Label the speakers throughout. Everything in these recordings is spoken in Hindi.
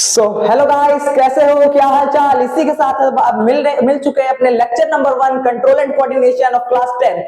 Speaker 1: हेलो गाइस, कैसे हो? क्या हाल चाल? इसी के साथ अब मिल चुके हैं अपने lecture number 1 control and coordination of class 10।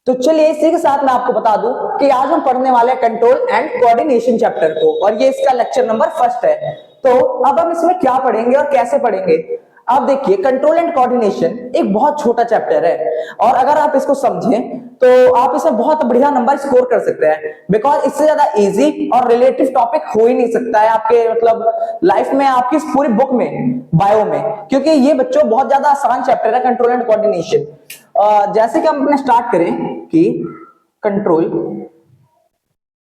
Speaker 1: तो चलिए इसी के साथ मैं आपको बता दूं कि आज हम पढ़ने वाले हैं कंट्रोल एंड कोऑर्डिनेशन चैप्टर को, और ये इसका लेक्चर नंबर फर्स्ट है। तो अब हम इसमें क्या पढ़ेंगे और कैसे पढ़ेंगे? आप देखिए, कंट्रोल एंड कोऑर्डिनेशन एक बहुत छोटा चैप्टर है, और अगर आप इसको समझें तो आप इसमें बहुत बढ़िया नंबर स्कोर कर सकते हैं, बिकॉज इससे ज्यादा इजी और रिलेटिव टॉपिक हो ही नहीं सकता है आपके मतलब लाइफ में, आपकी इस पूरी बुक में, बायो में, क्योंकि ये बच्चों बहुत ज्यादा आसान चैप्टर है कंट्रोल एंड कोऑर्डिनेशन। जैसे कि हम अपने स्टार्ट करें कि control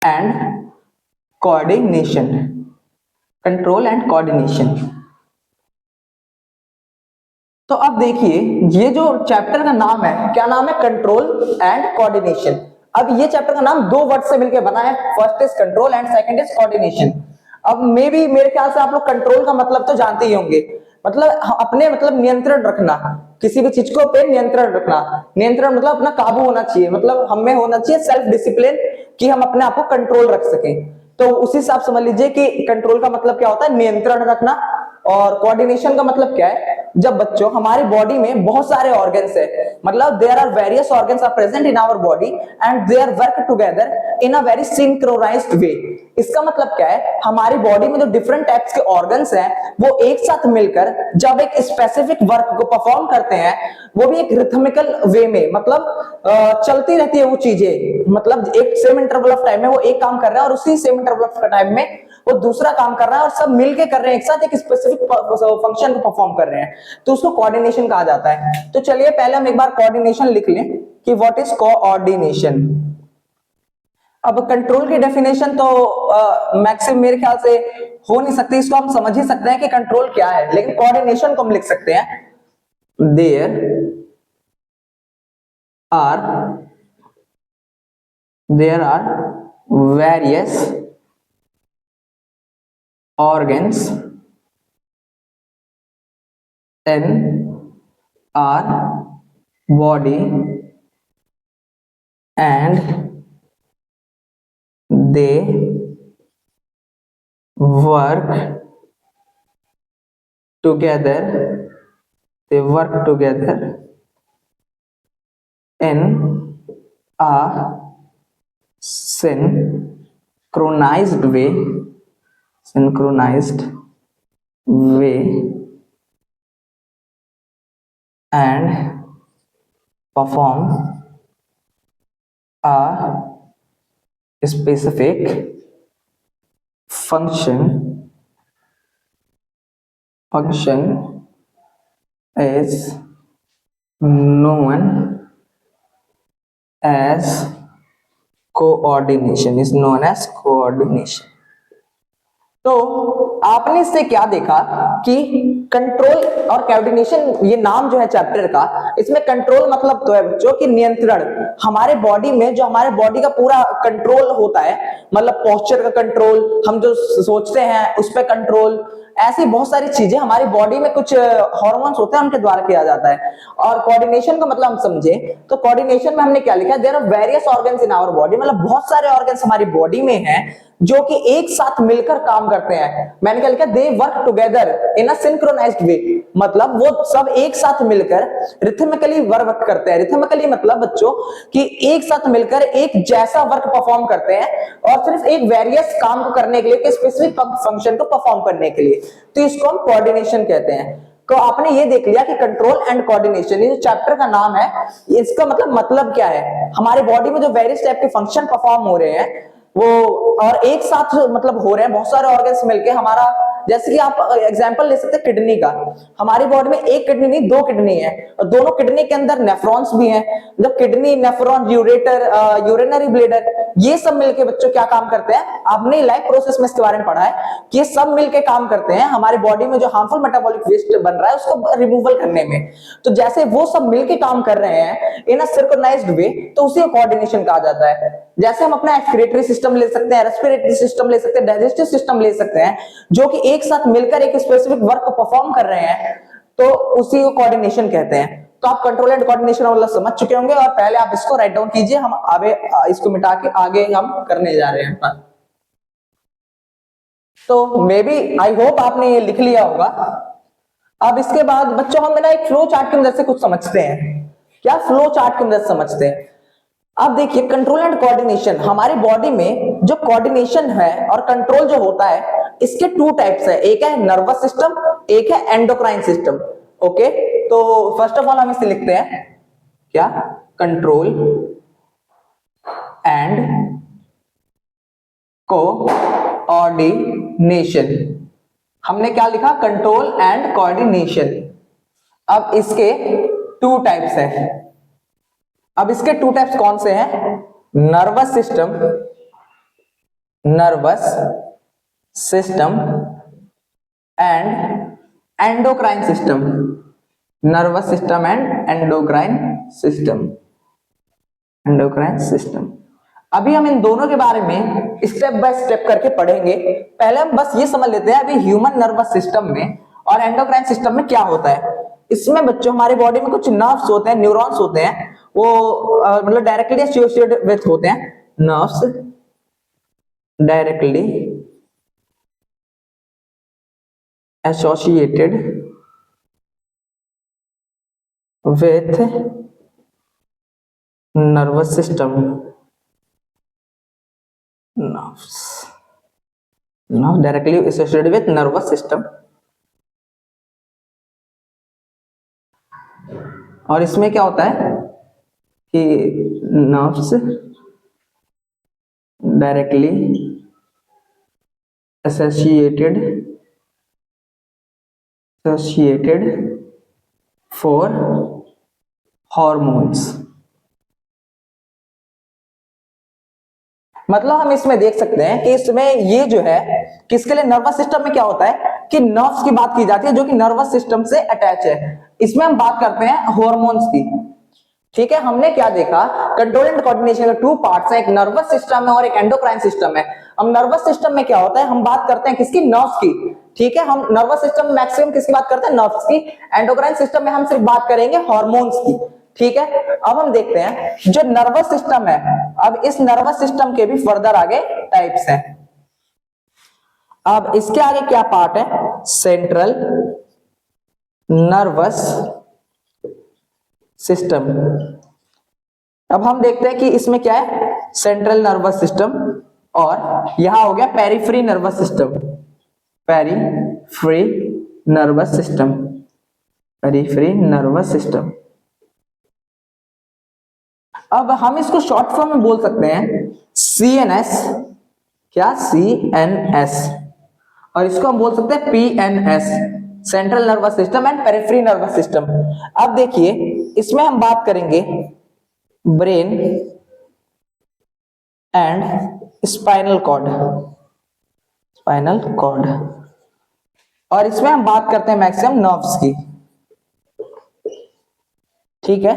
Speaker 1: and coordination, control and coordination. तो अब देखिए, ये जो चैप्टर का नाम है, क्या नाम है? Control and coordination. अब ये चैप्टर का नाम दो वर्ड से मिलकर बना है, first is control and second is coordination. अब मेरे ख्याल से आप लोग कंट्रोल का मतलब तो जानते ही होंगे, मतलब अपने मतलब नियंत्रण रखना, किसी भी चीज को पे नियंत्रण रखना। नियंत्रण मतलब अपना काबू होना चाहिए, मतलब हमें होना चाहिए सेल्फ डिसिप्लिन, कि हम अपने आप को कंट्रोल रख सकें। तो उसी हिसाब समझ लीजिए कि कंट्रोल का मतलब क्या होता है? नियंत्रण रखना। और कोऑर्डिनेशन का मतलब क्या है? जब बच्चों हमारी बॉडी में बहुत सारे ऑर्गन्स है, मतलब there are various organs are present in our body and they are work together in a very synchronised way. इसका मतलब क्या है? हमारी बॉडी में जो डिफरेंट टाइप्स के ऑर्गन्स हैं, वो एक साथ मिलकर जब एक स्पेसिफिक वर्क को परफॉर्म करते हैं, वो भी एक रिथमिकल वे में, मतलब चलती रहती है वो चीजें, मतलब एक सेम इंटरवल ऑफ टाइम में वो एक काम कर रहा है और उसी सेम इंटरवल ऑफ टाइम में वो दूसरा काम कर रहा है, और सब मिलके कर रहे हैं एक साथ, एक स्पेसिफिक फंक्शन को परफॉर्म कर रहे हैं, तो उसको कोऑर्डिनेशन कहा जाता है। तो चलिए पहले हम एक बार कोऑर्डिनेशन लिख लें कि व्हाट इज कोऑर्डिनेशन। अब कंट्रोल की डेफिनेशन तो मैक्सिमम मेरे ख्याल से हो नहीं सकती, इसको हम समझ ही सकते हैं कि कंट्रोल क्या है, लेकिन कोऑर्डिनेशन को हम लिख सकते हैं, there are various organs in our body and they work together in a synchronized way and perform a specific function is known as coordination। तो आपने इससे क्या देखा कि कंट्रोल और कोऑर्डिनेशन, ये नाम जो है चैप्टर का, इसमें कंट्रोल मतलब तो है बच्चों कि नियंत्रण। हमारे बॉडी में जो हमारे बॉडी का पूरा कंट्रोल होता है, मतलब पोस्चर का कंट्रोल, हम जो सोचते हैं उस पर कंट्रोल, ऐसी बहुत सारी चीजें हमारी बॉडी में, कुछ हार्मोन्स होते हैं उनके द्वारा किया जाता है। और कोऑर्डिनेशन का मतलब हम समझे तो कोऑर्डिनेशन में हमने क्या लिखा? There are various organs in our body, मतलब बहुत सारे ऑर्गन्स हमारी बॉडी में हैं जो कि एक साथ मिलकर काम करते हैं। मैंने क्या लिखा? They work together in a synchronised way, मतलब वो सब एक साथ मिलकर रिथमिकली वर्क करते हैं। रिथमिकली मतलब बच्चों कि एक साथ मिलकर एक जैसा वर्क परफॉर्म करते हैं, और सिर्फ एक वेरियस काम को करने के लिए, एक स्पेसिफिक फंक्शन को परफॉर्म करने के लिए, तो इसको हम कोऑर्डिनेशन कहते हैं। तो आपने ये देख लिया कि कंट्रोल एंड कोऑर्डिनेशन, ये जो चैप्टर का नाम है, इसका मतलब क्या है? हमारे बॉडी में जो वेरियस टाइप के फंक्शन परफॉर्म हो रहे हैं वो, और एक साथ मतलब हो रहे हैं, बहुत सारे ऑर्गन्स मिलके हमारा, जैसे कि आप एग्जांपल ले सकते हैं किडनी का। हमारी बॉडी में एक किडनी नहीं, दो किडनी है, और दोनों किडनी के अंदर नेफ्रॉन्स भी हैं। जब kidney, nephron, ureter, urinary bladder, ये सब मिलके बच्चों क्या काम करते हैं? आपने लाइफ प्रोसेस में इसके बारे में पढ़ा है कि ये सब मिलके काम करते हैं हमारी बॉडी में जो हार्मफुल मेटाबॉलिक वेस्ट बन रहा है उसको रिमूवल करने में। तो जैसे वो सब मिलके काम कर रहे हैं इन अ सिंक्रोनाइज्ड वे, तो उसी को कोऑर्डिनेशन कहा जाता है। जैसे हम अपना एक्सक्रीटरी सिस्टम ले सकते हैं, रेस्पिरेटरी सिस्टम ले सकते हैं, डाइजेस्टिव सिस्टम ले सकते हैं, जो कि एक साथ मिलकर एक स्पेसिफिक वर्क को परफॉर्म कर रहे हैं, तो उसी को कोऑर्डिनेशन कहते हैं। तो आप कंट्रोल एंड कोऑर्डिनेशन वाला समझ चुके होंगे, और पहले आप इसको राइट डाउन कीजिए, हम आगे इसको मिटा के आगे हम करने जा रहे हैं। तो मे बी आई होप आपने ये लिख लिया होगा। अब इसके बाद बच्चों हम ना एक फ्लो चार्ट की मदद से कुछ समझते हैं। क्या फ्लो चार्ट की मदद से समझते हैं? अब देखिए कंट्रोल एंड कोऑर्डिनेशन, हमारी बॉडी में जो कोऑर्डिनेशन है और कंट्रोल जो होता है इसके टू टाइप्स है, एक है नर्वस सिस्टम, एक है एंडोक्राइन सिस्टम। ओके, तो फर्स्ट ऑफ ऑल हम इसे लिखते हैं क्या, कंट्रोल एंड कोऑर्डिनेशन। हमने क्या लिखा, कंट्रोल एंड कोऑर्डिनेशन। अब इसके टू टाइप्स हैं। अब इसके टू टाइप्स कौन से हैं? Nervous system, nervous system and endocrine system, nervous system and endocrine system, endocrine system. अभी हम इन दोनों के बारे में स्टेप बाय स्टेप करके पढ़ेंगे। पहले हम बस ये समझ लेते हैं अभी ह्यूमन नर्वस सिस्टम में और एंडोक्राइन सिस्टम में क्या होता है। इसमें बच्चों हमारे बॉडी में कुछ नर्व्स होते हैं, न्यूरॉन्स होते हैं, वो मतलब डायरेक्टली एसोसिएटेड विथ होते हैं, nerves directly associated with nervous system, nerves directly associated with nervous system. और इसमें क्या होता है कि nerves directly associated for hormones. मतलब हम इसमें देख सकते हैं कि इसमें ये जो है किसके लिए, नर्वस सिस्टम में क्या होता है कि नर्व्स की बात की जाती है जो कि नर्वस सिस्टम से अटैच है। इसमें हम बात करते हैं हॉर्मोन्स की। ठीक है, हमने क्या देखा, कंट्रोल एंड कोऑर्डिनेशन के टू पार्ट्स है, एक नर्वस सिस्टम है और एक एंडोक्राइन सिस्टम है। हम नर्वस सिस्टम में क्या होता है, हम बात करते हैं किसकी, नर्व्स की। ठीक है, हम नर्वस सिस्टम में मैक्सिमम किसकी बात करते हैं, नर्व्स की। एंडोक्राइन सिस्टम में हम सिर्फ बात करेंगे हॉर्मोन्स की। ठीक है, अब हम देखते हैं जो नर्वस सिस्टम है, अब इस नर्वस सिस्टम के भी फर्दर आगे टाइप्स हैं। अब इसके आगे क्या पार्ट है, सेंट्रल नर्वस सिस्टम। अब हम देखते हैं कि इसमें क्या है, सेंट्रल नर्वस सिस्टम और यहां हो गया periphery nervous system, periphery nervous system, periphery nervous system. अब हम इसको शॉर्ट फॉर्म में बोल सकते हैं CNS, क्या, CNS, और इसको हम बोल सकते हैं PNS, central nervous system and periphery nervous system. अब देखिए इसमें हम बात करेंगे brain and spinal cord, spinal cord, और इसमें हम बात करते हैं मैक्सिमम नर्व्स की। ठीक है,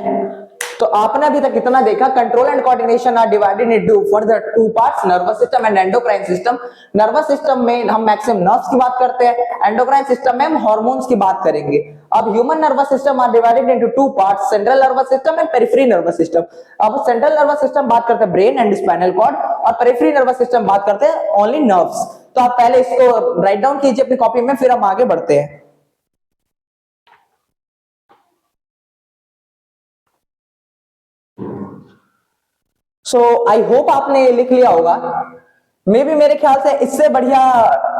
Speaker 1: तो आपने अभी तक कितना देखा, control and coordination are divided into further two parts, nervous system and endocrine system. Nervous system में हम मैक्सिमम नर्व्स की बात करते हैं, एंडोक्राइन सिस्टम में हम हार्मोन्स की बात करेंगे। अब human nervous system are divided into two parts, central nervous system and periphery nervous system. अब सेंट्रल नर्वस सिस्टम बात करते हैं ब्रेन एंड स्पाइनल कॉर्ड, और पेरिफेरी नर्वस सिस्टम बात करते हैं ओनली नर्व्स। तो आप पहले इसको राइट डाउन कीजिए अपनी कॉपी में, फिर हम आगे बढ़ते हैं। सो आई होप आपने ये लिख लिया होगा। मे भी मेरे ख्याल से इससे बढ़िया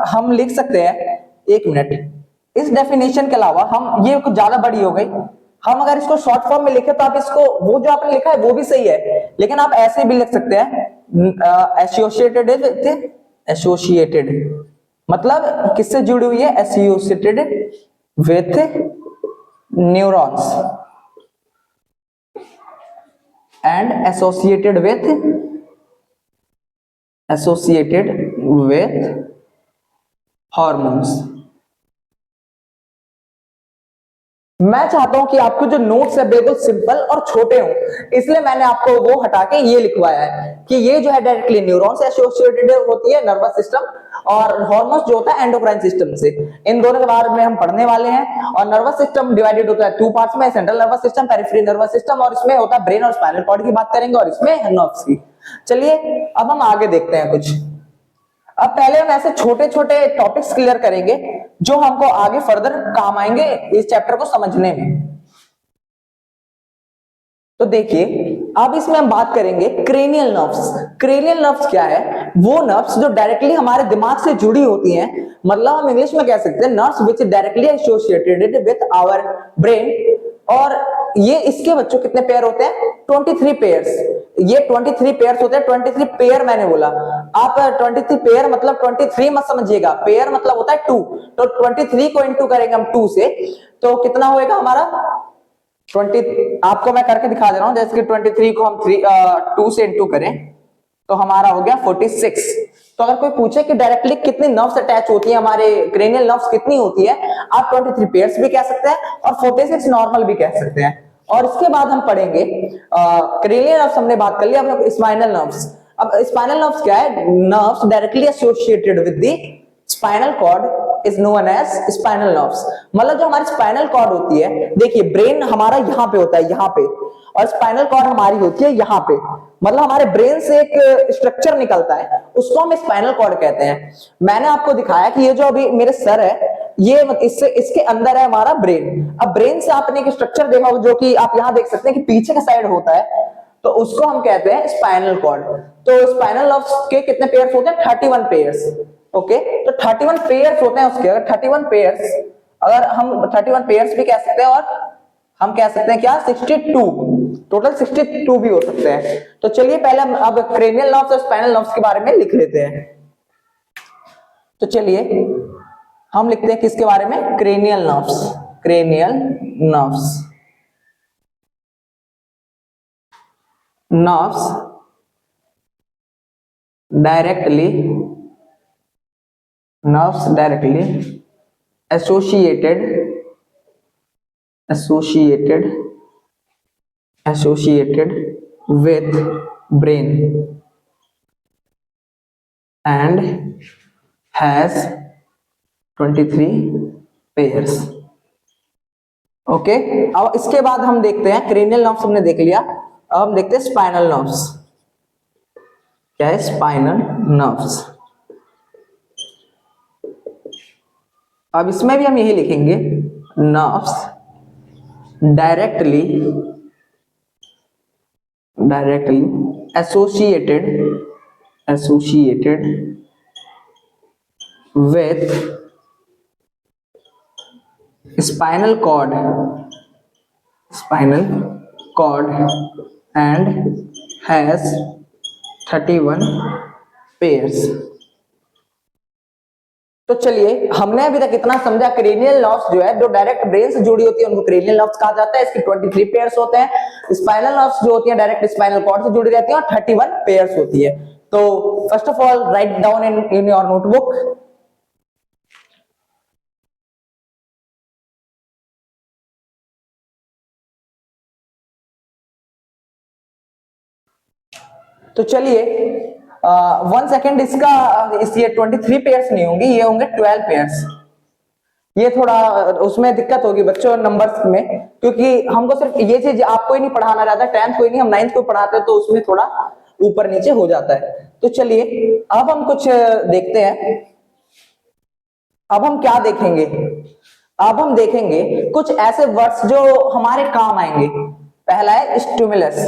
Speaker 1: हम लिख सकते हैं, एक मिनट, इस डेफिनेशन के अलावा हम, ये कुछ ज्यादा बड़ी हो गई, हम अगर इसको शॉर्ट फॉर्म में लिखे तो आप इसको, वो जो आपने लिखा है वो भी सही है, लेकिन आप ऐसे भी लिख सकते हैं एसोसिएटेड, एसोसिएटेड मतलब किससे जुड़ी हुई है, associated with neurons and associated with hormones। मैं चाहता हूं कि आपको जो नोट्स है बिल्कुल सिंपल और छोटे हों, इसलिए मैंने आपको वो हटा के ये लिखवाया है कि ये जो है डायरेक्टली न्यूरॉन से एसोसिएटेड होती है नर्वस सिस्टम, और हार्मोन्स जो होता है एंडोक्राइन सिस्टम से। इन दोनों के बारे में हम पढ़ने वाले हैं। और नर्वस सिस्टम डिवाइडेड होता है टू पार्ट्स में, central nervous system, periphery nervous system, और इसमें होता है ब्रेन और स्पाइनल कॉर्ड की बात करेंगे, और इसमें नर्व्स की। चलिए अब हम आगे देखते हैं कुछ। अब पहले हम ऐसे छोटे छोटे टॉपिक्स क्लियर करेंगे जो हमको आगे फर्दर काम आएंगे इस चैप्टर को समझने में। तो देखिए अब इसमें हम बात करेंगे क्रेनियल नर्व्स। क्रेनियल नर्व्स क्या है? वो नर्व्स जो डायरेक्टली हमारे दिमाग से जुड़ी होती हैं, मतलब हम इंग्लिश में कह सकते हैं nerves which directly associated with our brain. और ये इसके बच्चों कितने पेयर होते हैं? 23 पेयर्स। ये 23 पेयर्स होते हैं। 23 पेयर मैंने बोला, आप 23 पेयर मतलब 23 मत समझिएगा, पेयर मतलब होता है 2। तो 23 को इंटू करेंगे हम 2 से, तो कितना होएगा हमारा 20। आपको मैं करके दिखा दे रहा हूं, जैसे कि 23 को हम 2 से इंटू करें तो हमारा हो गया 46। तो अगर कोई पूछे कि डायरेक्टली कितनी नर्व्स अटैच होती है, हमारे क्रेनियल नर्व्स कितनी होती है, आप 23 पेयर्स भी कह सकते हैं और 46 नॉर्मल भी कह सकते हैं। और इसके बाद हम पढ़ेंगे क्रेनियल नर्व्स हमने बात कर लिया, अब स्पाइनल नर्व्स। अब स्पाइनल नर्व्स क्या है? Nerves directly associated with the spinal cord is known as spinal nerves. मतलब जो हमारी स्पाइनल कॉर्ड होती है, देखिए ब्रेन हमारा यहाँ पे होता है, यहाँ पे, और स्पाइनल कॉर्ड हमारी होती है यहाँ पे। मतलब हमारे ब्रेन से एक स्ट्रक्चर निकलता है, उसको हम स्पाइनल कॉर्ड कहते हैं। मैंने आपको दिखाया कि ये जो अभी मेरे सर है, ये इससे इसके अंदर है हमारा ब्रेन। अब ब्रेन से आपने एक स्ट्रक्चर देखा होगा जो कि आप यहाँ देख सकते हैं कि पीछे का साइड होता है, तो उसको हम कहते हैं स्पाइनल कॉर्ड। तो स्पाइनल नर्व्स के कितने पेयर्स होते हैं? 31 पेयर्स। ओके, तो 31 पेयर्स होते हैं उसके। अगर 31 पेयर्स, अगर हम 31 पेयर्स भी कह सकते हैं, और हम कह सकते हैं क्या 62, टोटल 62 भी हो सकते हैं। तो चलिए पहले हम अब क्रेनियल नर्व्स और स्पाइनल नर्व्स के बारे में लिख लेते हैं। तो चलिए हम लिखते हैं किसके बारे में? Cranial nerves. Cranial nerves, nerves directly associated with brain and has 23 pairs। Okay, अब इसके बाद हम देखते हैं क्रेनियल नर्व्स हमने देख लिया, अब हम देखते हैं स्पाइनल नर्व्स। क्या है स्पाइनल नर्व्स? अब इसमें भी हम यही लिखेंगे, nerves directly associated with spinal cord and has 31 pairs। तो चलिए हमने अभी तक इतना समझा, क्रेनियल नर्व्स जो है जो डायरेक्ट ब्रेन से जुड़ी होती है उनको क्रेनियल नर्व्स कहा जाता है। इसकी 23 पेयर्स होते हैं। स्पाइनल नर्व्स जो होती है डायरेक्ट स्पाइनल कॉर्ड से जुड़ी रहती है और 31 पेयर्स होती है। तो first of all write down in your notebook. तो चलिए 1 सेकेंड, ये 23 पेयर्स नहीं होंगी, ये होंगे 12 पेयर्स। ये थोड़ा उसमें दिक्कत होगी बच्चों नंबर्स में, क्योंकि हमको सिर्फ ये चीज आपको ही नहीं पढ़ाना रहता, 10th को ही नहीं, हम 9th को पढ़ाते हैं, तो उसमें थोड़ा ऊपर नीचे हो जाता है। तो चलिए अब हम कुछ देखते हैं। अब हम क्या देखेंगे? अब हम देखेंगे कुछ ऐसे वर्ड्स जो हमारे काम आएंगे। पहला है स्टिमुलस।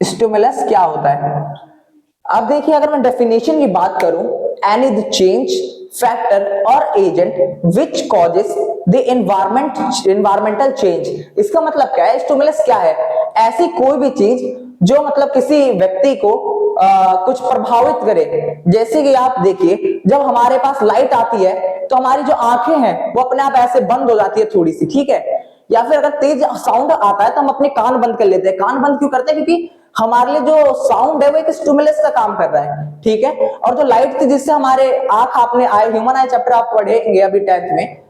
Speaker 1: स्टिमुलस क्या होता है? अब देखिए अगर मैं डेफिनेशन की बात करूं, एनी द चेंज फैक्टर और agent which causes the environmental change. इसका मतलब क्या है? स्टिमुलस क्या है? ऐसी कोई भी चीज जो मतलब किसी व्यक्ति को कुछ प्रभावित करे। जैसे कि आप देखिए जब हमारे पास लाइट आती है तो हमारी जो आंखें हैं वो अपने आप ऐसे बंद हो जाती है थोड़ी सी, ठीक है। या फिर अगर तेज साउंड आता है तो हम अपने कान बंद कर लेते हैं। कान बंद क्यों करते हैं? क्योंकि हमारे लिए जो साउंड है वो एक स्टिमुलस का काम कर रहा है, ठीक है। और जो लाइट थी जिससे हमारे आंख, आपने ह्यूमन आई चैप्टर आप पढ़ेंगे अभी 10th में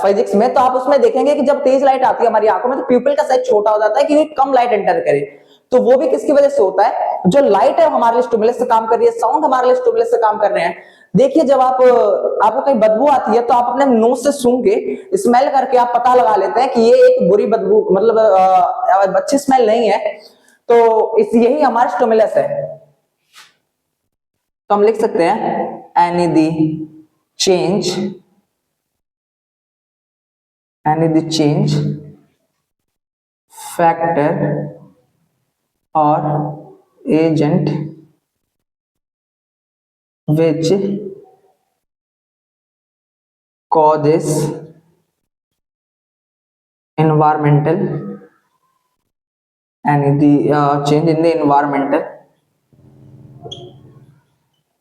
Speaker 1: फिजिक्स में, तो आप उसमें देखेंगे कि जब तेज लाइट आती है हमारी आंखों में तो प्यूपिल का साइज छोटा हो जाता है कि कम लाइट एंटर करे। तो वो भी किसकी वजह से होता है? जो लाइट है हमारे लिए स्टिमुलस से काम कर रही है, साउंड हमारे लिए स्टिमुलस से काम कर रहे हैं। देखिए जब आपको कहीं बदबू आती है तो आप अपने नोज से सूंघ के स्मेल करके आप पता लगा लेते हैं कि ये एक बुरी बदबू, मतलब अच्छी स्मेल नहीं है। तो यही हमारा स्टिमुलस है। तो हम लिख सकते हैं any the change factor or agent which causes environmental and the change in the environmental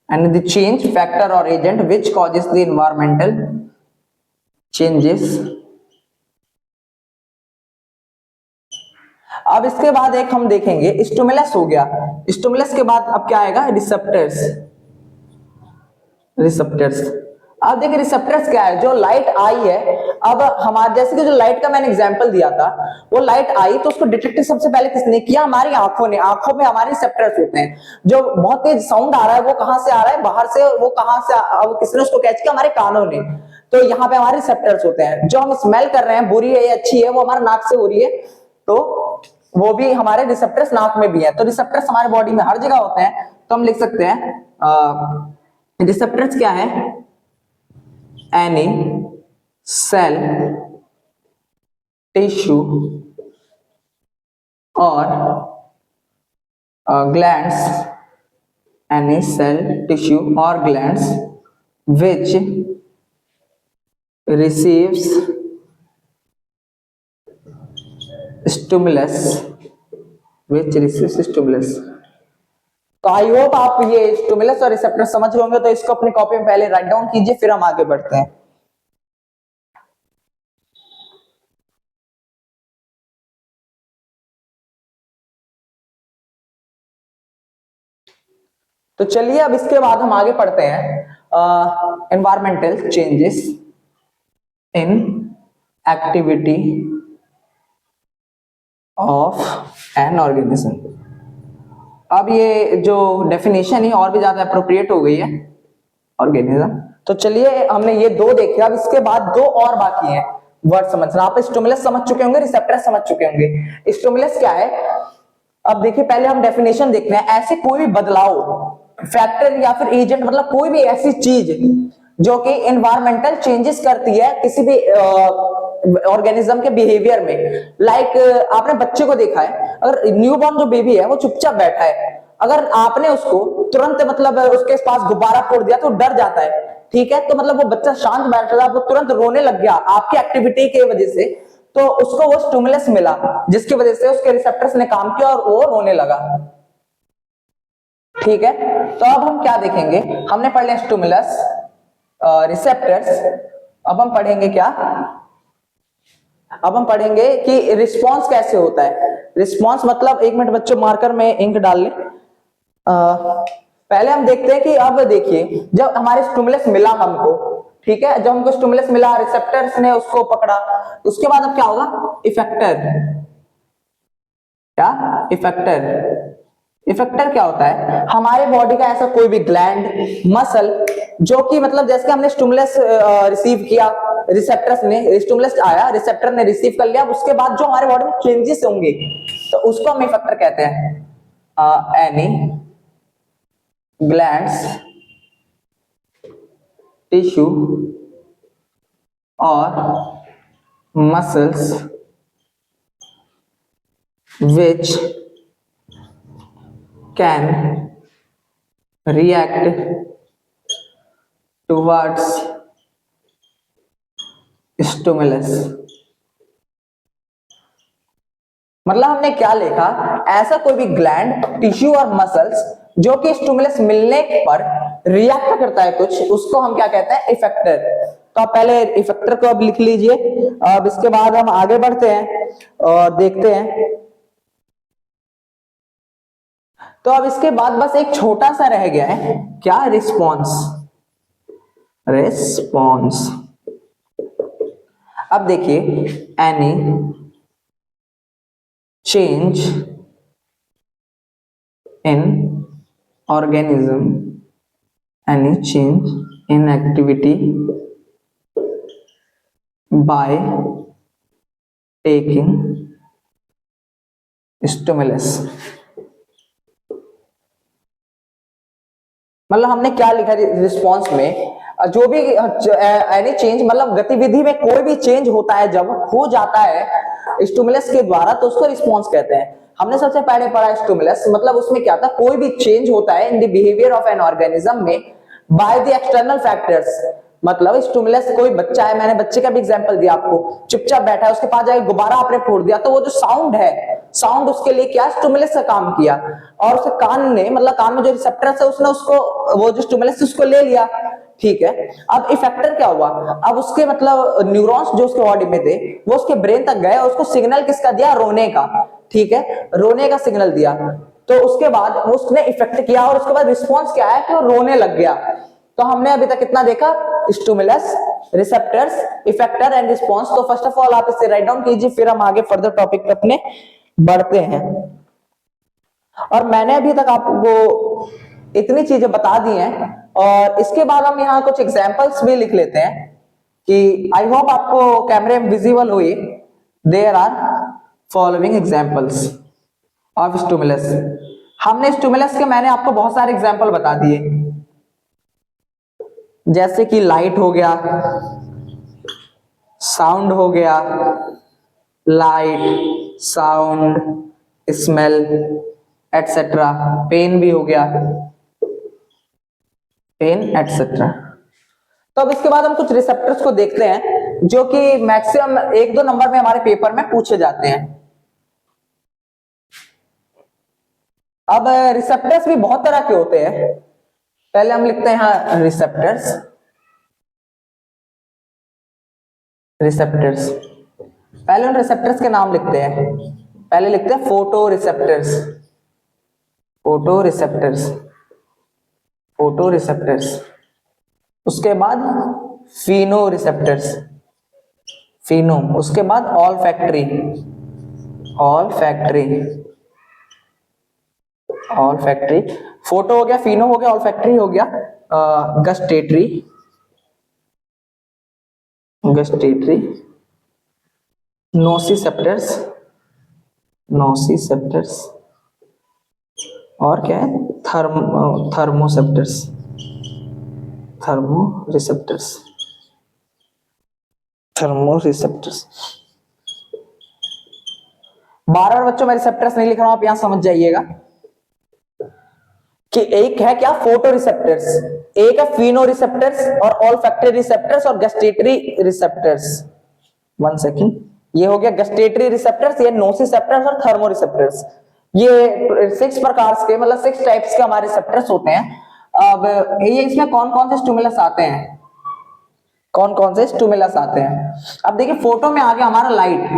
Speaker 1: and the change factor or agent which causes the environmental changes. अब इसके बाद एक हम देखेंगे स्टिमुलस हो गया, स्टिमुलस के बाद अब क्या आएगा रिसेप्टर्स। अब देखिए रिसेप्टर्स क्या है, जो लाइट आई है, अब हमारे जैसे कि जो लाइट का मैंने एग्जांपल दिया था, वो लाइट आई तो उसको डिटेक्ट सबसे पहले किसने किया, हमारी आंखों ने। आंखों में हमारे रिसेप्टर्स होते हैं, जो बहुत तेज साउंड आ रहा है वो कहां से आ रहा है, बाहर से, वो कहां से अब किसने उसको कैच किया, हमारे कानों ने। तो यहाँ पे हमारे रिसेप्टर्स होते हैं। जो हम स्मेल कर रहे हैं, बुरी है या अच्छी है, वो हमारे नाक से हो रही है, तो वो भी हमारे रिसेप्टर्स नाक में भी है। तो रिसेप्टर्स हमारे बॉडी में हर जगह होते हैं। तो हम लिख सकते हैं रिसेप्टर्स क्या है, any cell, tissue or glands, any cell, tissue or glands which receives stimulus, तो आई होप आप ये स्टिमुलस और रिसेप्टर समझ गए होंगे। तो इसको अपनी कॉपी में पहले राइट डाउन कीजिए, फिर हम आगे बढ़ते हैं। तो चलिए अब इसके बाद हम आगे पढ़ते हैं environmental changes in activity of an organism. अब ये जो डेफिनेशन है और भी ज्यादा अप्रोप्रिएट हो गई है, ऑर्गेनिज्म। तो चलिए हमने ये दो देखे, अब इसके बाद दो और बाकी हैं वर्ड समझना। आप स्टिमुलस समझ चुके होंगे, रिसेप्टर समझ चुके होंगे। स्टिमुलस क्या है, अब देखिए पहले हम डेफिनेशन देखते हैं। ऐसे कोई भी बदलाव, फैक्टर या फिर एजेंट, मतलब कोई भी ऐसी चीज जो कि एनवायरमेंटल चेंजेस करती है किसी भी ऑर्गेनिज्म के बिहेवियर में। लाइक आपने बच्चे को देखा है, अगर न्यूबॉर्न जो बेबी है वो चुपचाप बैठा है, अगर आपने उसको तुरंत मतलब उसके पास गुब्बारा फोड़ दिया तो डर जाता है, ठीक है, तो मतलब वो बच्चा शांत बैठ रहा, वो तुरंत रोने लग गया आपकी एक्टिविटी की वजह से, तो उसको वो स्टिमुलस मिला जिसकी वजह से उसके रिसेप्टर्स ने काम किया और वो रोने लगा। ठीक है, तो अब हम क्या देखेंगे, हमने पढ़ लिया स्टिमुलस, रिसेप्टर्स। अब हम पढ़ेंगे क्या, अब हम पढ़ेंगे कि रिस्पांस कैसे होता है। रिस्पांस मतलब, एक मिनट बच्चों मार्कर में इंक डाल लें। पहले हम देखते हैं कि अब देखिए जब हमारे स्टिमुलस मिला हमको, ठीक है, जब हमको स्टिमुलस मिला, रिसेप्टर्स ने उसको पकड़ा, उसके बाद अब क्या होगा, इफेक्टर। क्या इफेक्टर, इफेक्टर क्या होता है, हमारे बॉडी का ऐसा कोई भी ग्लैंड, मसल, जो कि मतलब जैसे हमने स्टिमुलस रिसीव किया, रिसेप्टर्स ने, स्टिमुलस आया, रिसेप्टर ने रिसीव कर लिया, उसके बाद जो हमारे बॉडी में चेंजेस होंगे तो उसको हम इफेक्टर कहते हैं। एनी ग्लैंड्स, टिश्यू और muscles which can react towards stimulus। मतलब हमने क्या लिखा, ऐसा कोई भी ग्लैंड, टिश्यू और मसल्स जो कि स्टिमुलस मिलने पर रिएक्ट करता है कुछ, उसको हम क्या कहते हैं, इफेक्टर। तो आप पहले इफेक्टर को अब लिख लीजिए। अब इसके बाद हम आगे बढ़ते हैं और देखते हैं। तो अब इसके बाद बस एक छोटा सा रह गया है, क्या, रिस्पॉन्स। रिस्पॉन्स, अब देखिए, any change in organism, any change in activity by taking stimulus. मतलब हमने क्या लिखा रिस्पॉन्स में, जो भी एनी चेंज, मतलब गतिविधि में कोई भी चेंज होता है जब हो जाता है स्टिमुलस के द्वारा तो उसको रिस्पॉन्स कहते हैं। हमने सबसे पहले पढ़ा स्टिमुलस, मतलब उसमें क्या था, कोई भी चेंज होता है in the behaviour of an organism में बाय द एक्सटर्नल फैक्टर्स। मतलब स्टिमुलस, कोई बच्चा है, मैंने बच्चे का भी एग्जांपल दिया आपको, चुपचाप बैठा है, उसके पास जाके गुब्बारा आपने फोड़ दिया, तो वो जो साउंड है, साउंड उसके लिए क्या स्टिमुलस का काम किया, और उसके कान ने, मतलब कान में जो रिसेप्टर्स है उसने उसको, वो जो स्टिमुलस उसको ले लिया, ठीक है। अब इफेक्टर क्या हुआ, अब उसके मतलब न्यूरॉन्स जो उसके बॉडी में थे वो उसके ब्रेन तक गए, उसको सिग्नल किसका दिया, रोने का, ठीक है, रोने का सिग्नल दिया। तो उसके बाद उसने इफेक्ट किया और उसके बाद रिस्पॉन्स क्या है कि वो रोने लग गया। तो हमने अभी तक कितना देखा, stimulus, receptors, effector and response. तो फर्स्ट ऑफ ऑल आप इसे राइट डाउन कीजिए, फिर हम आगे फर्दर टॉपिक पे अपने बढ़ते हैं। और मैंने अभी तक आपको इतनी चीजें बता दी हैं, और इसके बाद हम यहाँ कुछ एग्जांपल्स भी लिख लेते हैं कि आई होप आपको कैमरे में विजिबल हुई। There are following examples of stimulus. हमने स्टिमुलस के, मैंने आपको बहुत सारे एग्जांपल बता दिए, जैसे कि लाइट हो गया, साउंड हो गया, light, sound, smell etcetera, pain भी हो गया, पेन एटसेट्रा। तो अब इसके बाद हम कुछ रिसेप्टर्स को देखते हैं जो कि मैक्सिमम 1-2 नंबर में हमारे पेपर में पूछे जाते हैं। अब रिसेप्टर्स भी बहुत तरह के होते हैं। पहले हम लिखते हैं यहां रिसेप्टर्स, रिसेप्टर्स। पहले उन रिसेप्टर्स के नाम लिखते हैं। पहले लिखते हैं photo receptors, photo receptors, photo receptors. उसके बाद फिनो रिसेप्टर्स, फिनो। उसके बाद all factory, all factory, all factory. Photo हो गया, फिनो हो गया, ऑल फैक्ट्री हो गया, गस्टेटरी, गस्टेटरी, नोसिसेप्टर्स, नोसिसेप्टर्स, और क्या है, थर्मोसेप्टर्स, थर्मो रिसेप्टर्स, थर्मो रिसेप्टर्स। बार बार बच्चों मैं रिसेप्टर्स नहीं लिख रहा हूं, आप यहां समझ जाइएगा कि एक है क्या, फोटो रिसेप्टर्स, एक है फिनो रिसेप्टर्स और ऑल फैक्टरी रिसेप्टर्स और गस्टेटरी रिसेप्टर्स। 1 सेकेंड, ये हो गया गस्टेटरी रिसेप्टर्स, ये नोसिसेप्टर्स और थर्मो रिसेप्टर्स। ये 6 प्रकार के, मतलब 6 टाइप्स के हमारे रिसेप्टर्स होते हैं। अब ये इसमें कौन कौन से स्टिमुलस आते हैं, कौन कौन से स्टिमुलस आते हैं। अब देखिए फोटो में आ गया हमारा लाइट।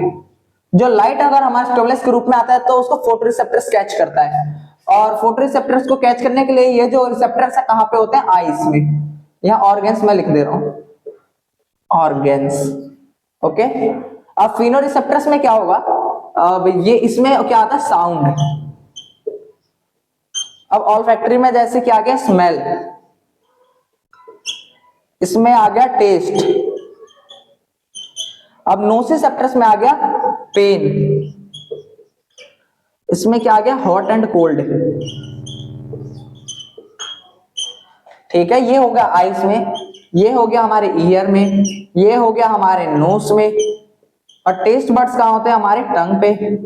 Speaker 1: जो लाइट अगर हमारे स्टिमुलस के रूप में आता है तो उसको फोटो रिसेप्टर्स कैच करता है, और फोटो रिसेप्टर्स को कैच करने के लिए ये जो रिसेप्टर्स है कहां पे होते हैं, आईज में। यहाँ ऑर्गन्स में लिख दे रहा हूं, ऑर्गन्स, ओके। अब फिनो रिसेप्टर्स में क्या होगा, अब ये इसमें क्या आता है, साउंड। अब ऑल फैक्ट्री में जैसे क्या आ गया, स्मेल, इसमें आ गया टेस्ट। अब नोसिसेप्टर्स में आ गया पेन, इसमें क्या आ गया, हॉट एंड कोल्ड, ठीक है। ये हो गया आईज में, ये हो गया हमारे ईयर में, ये हो गया हमारे नोज में, और टेस्ट बड्स कहां होते हैं, हमारे टंग पे,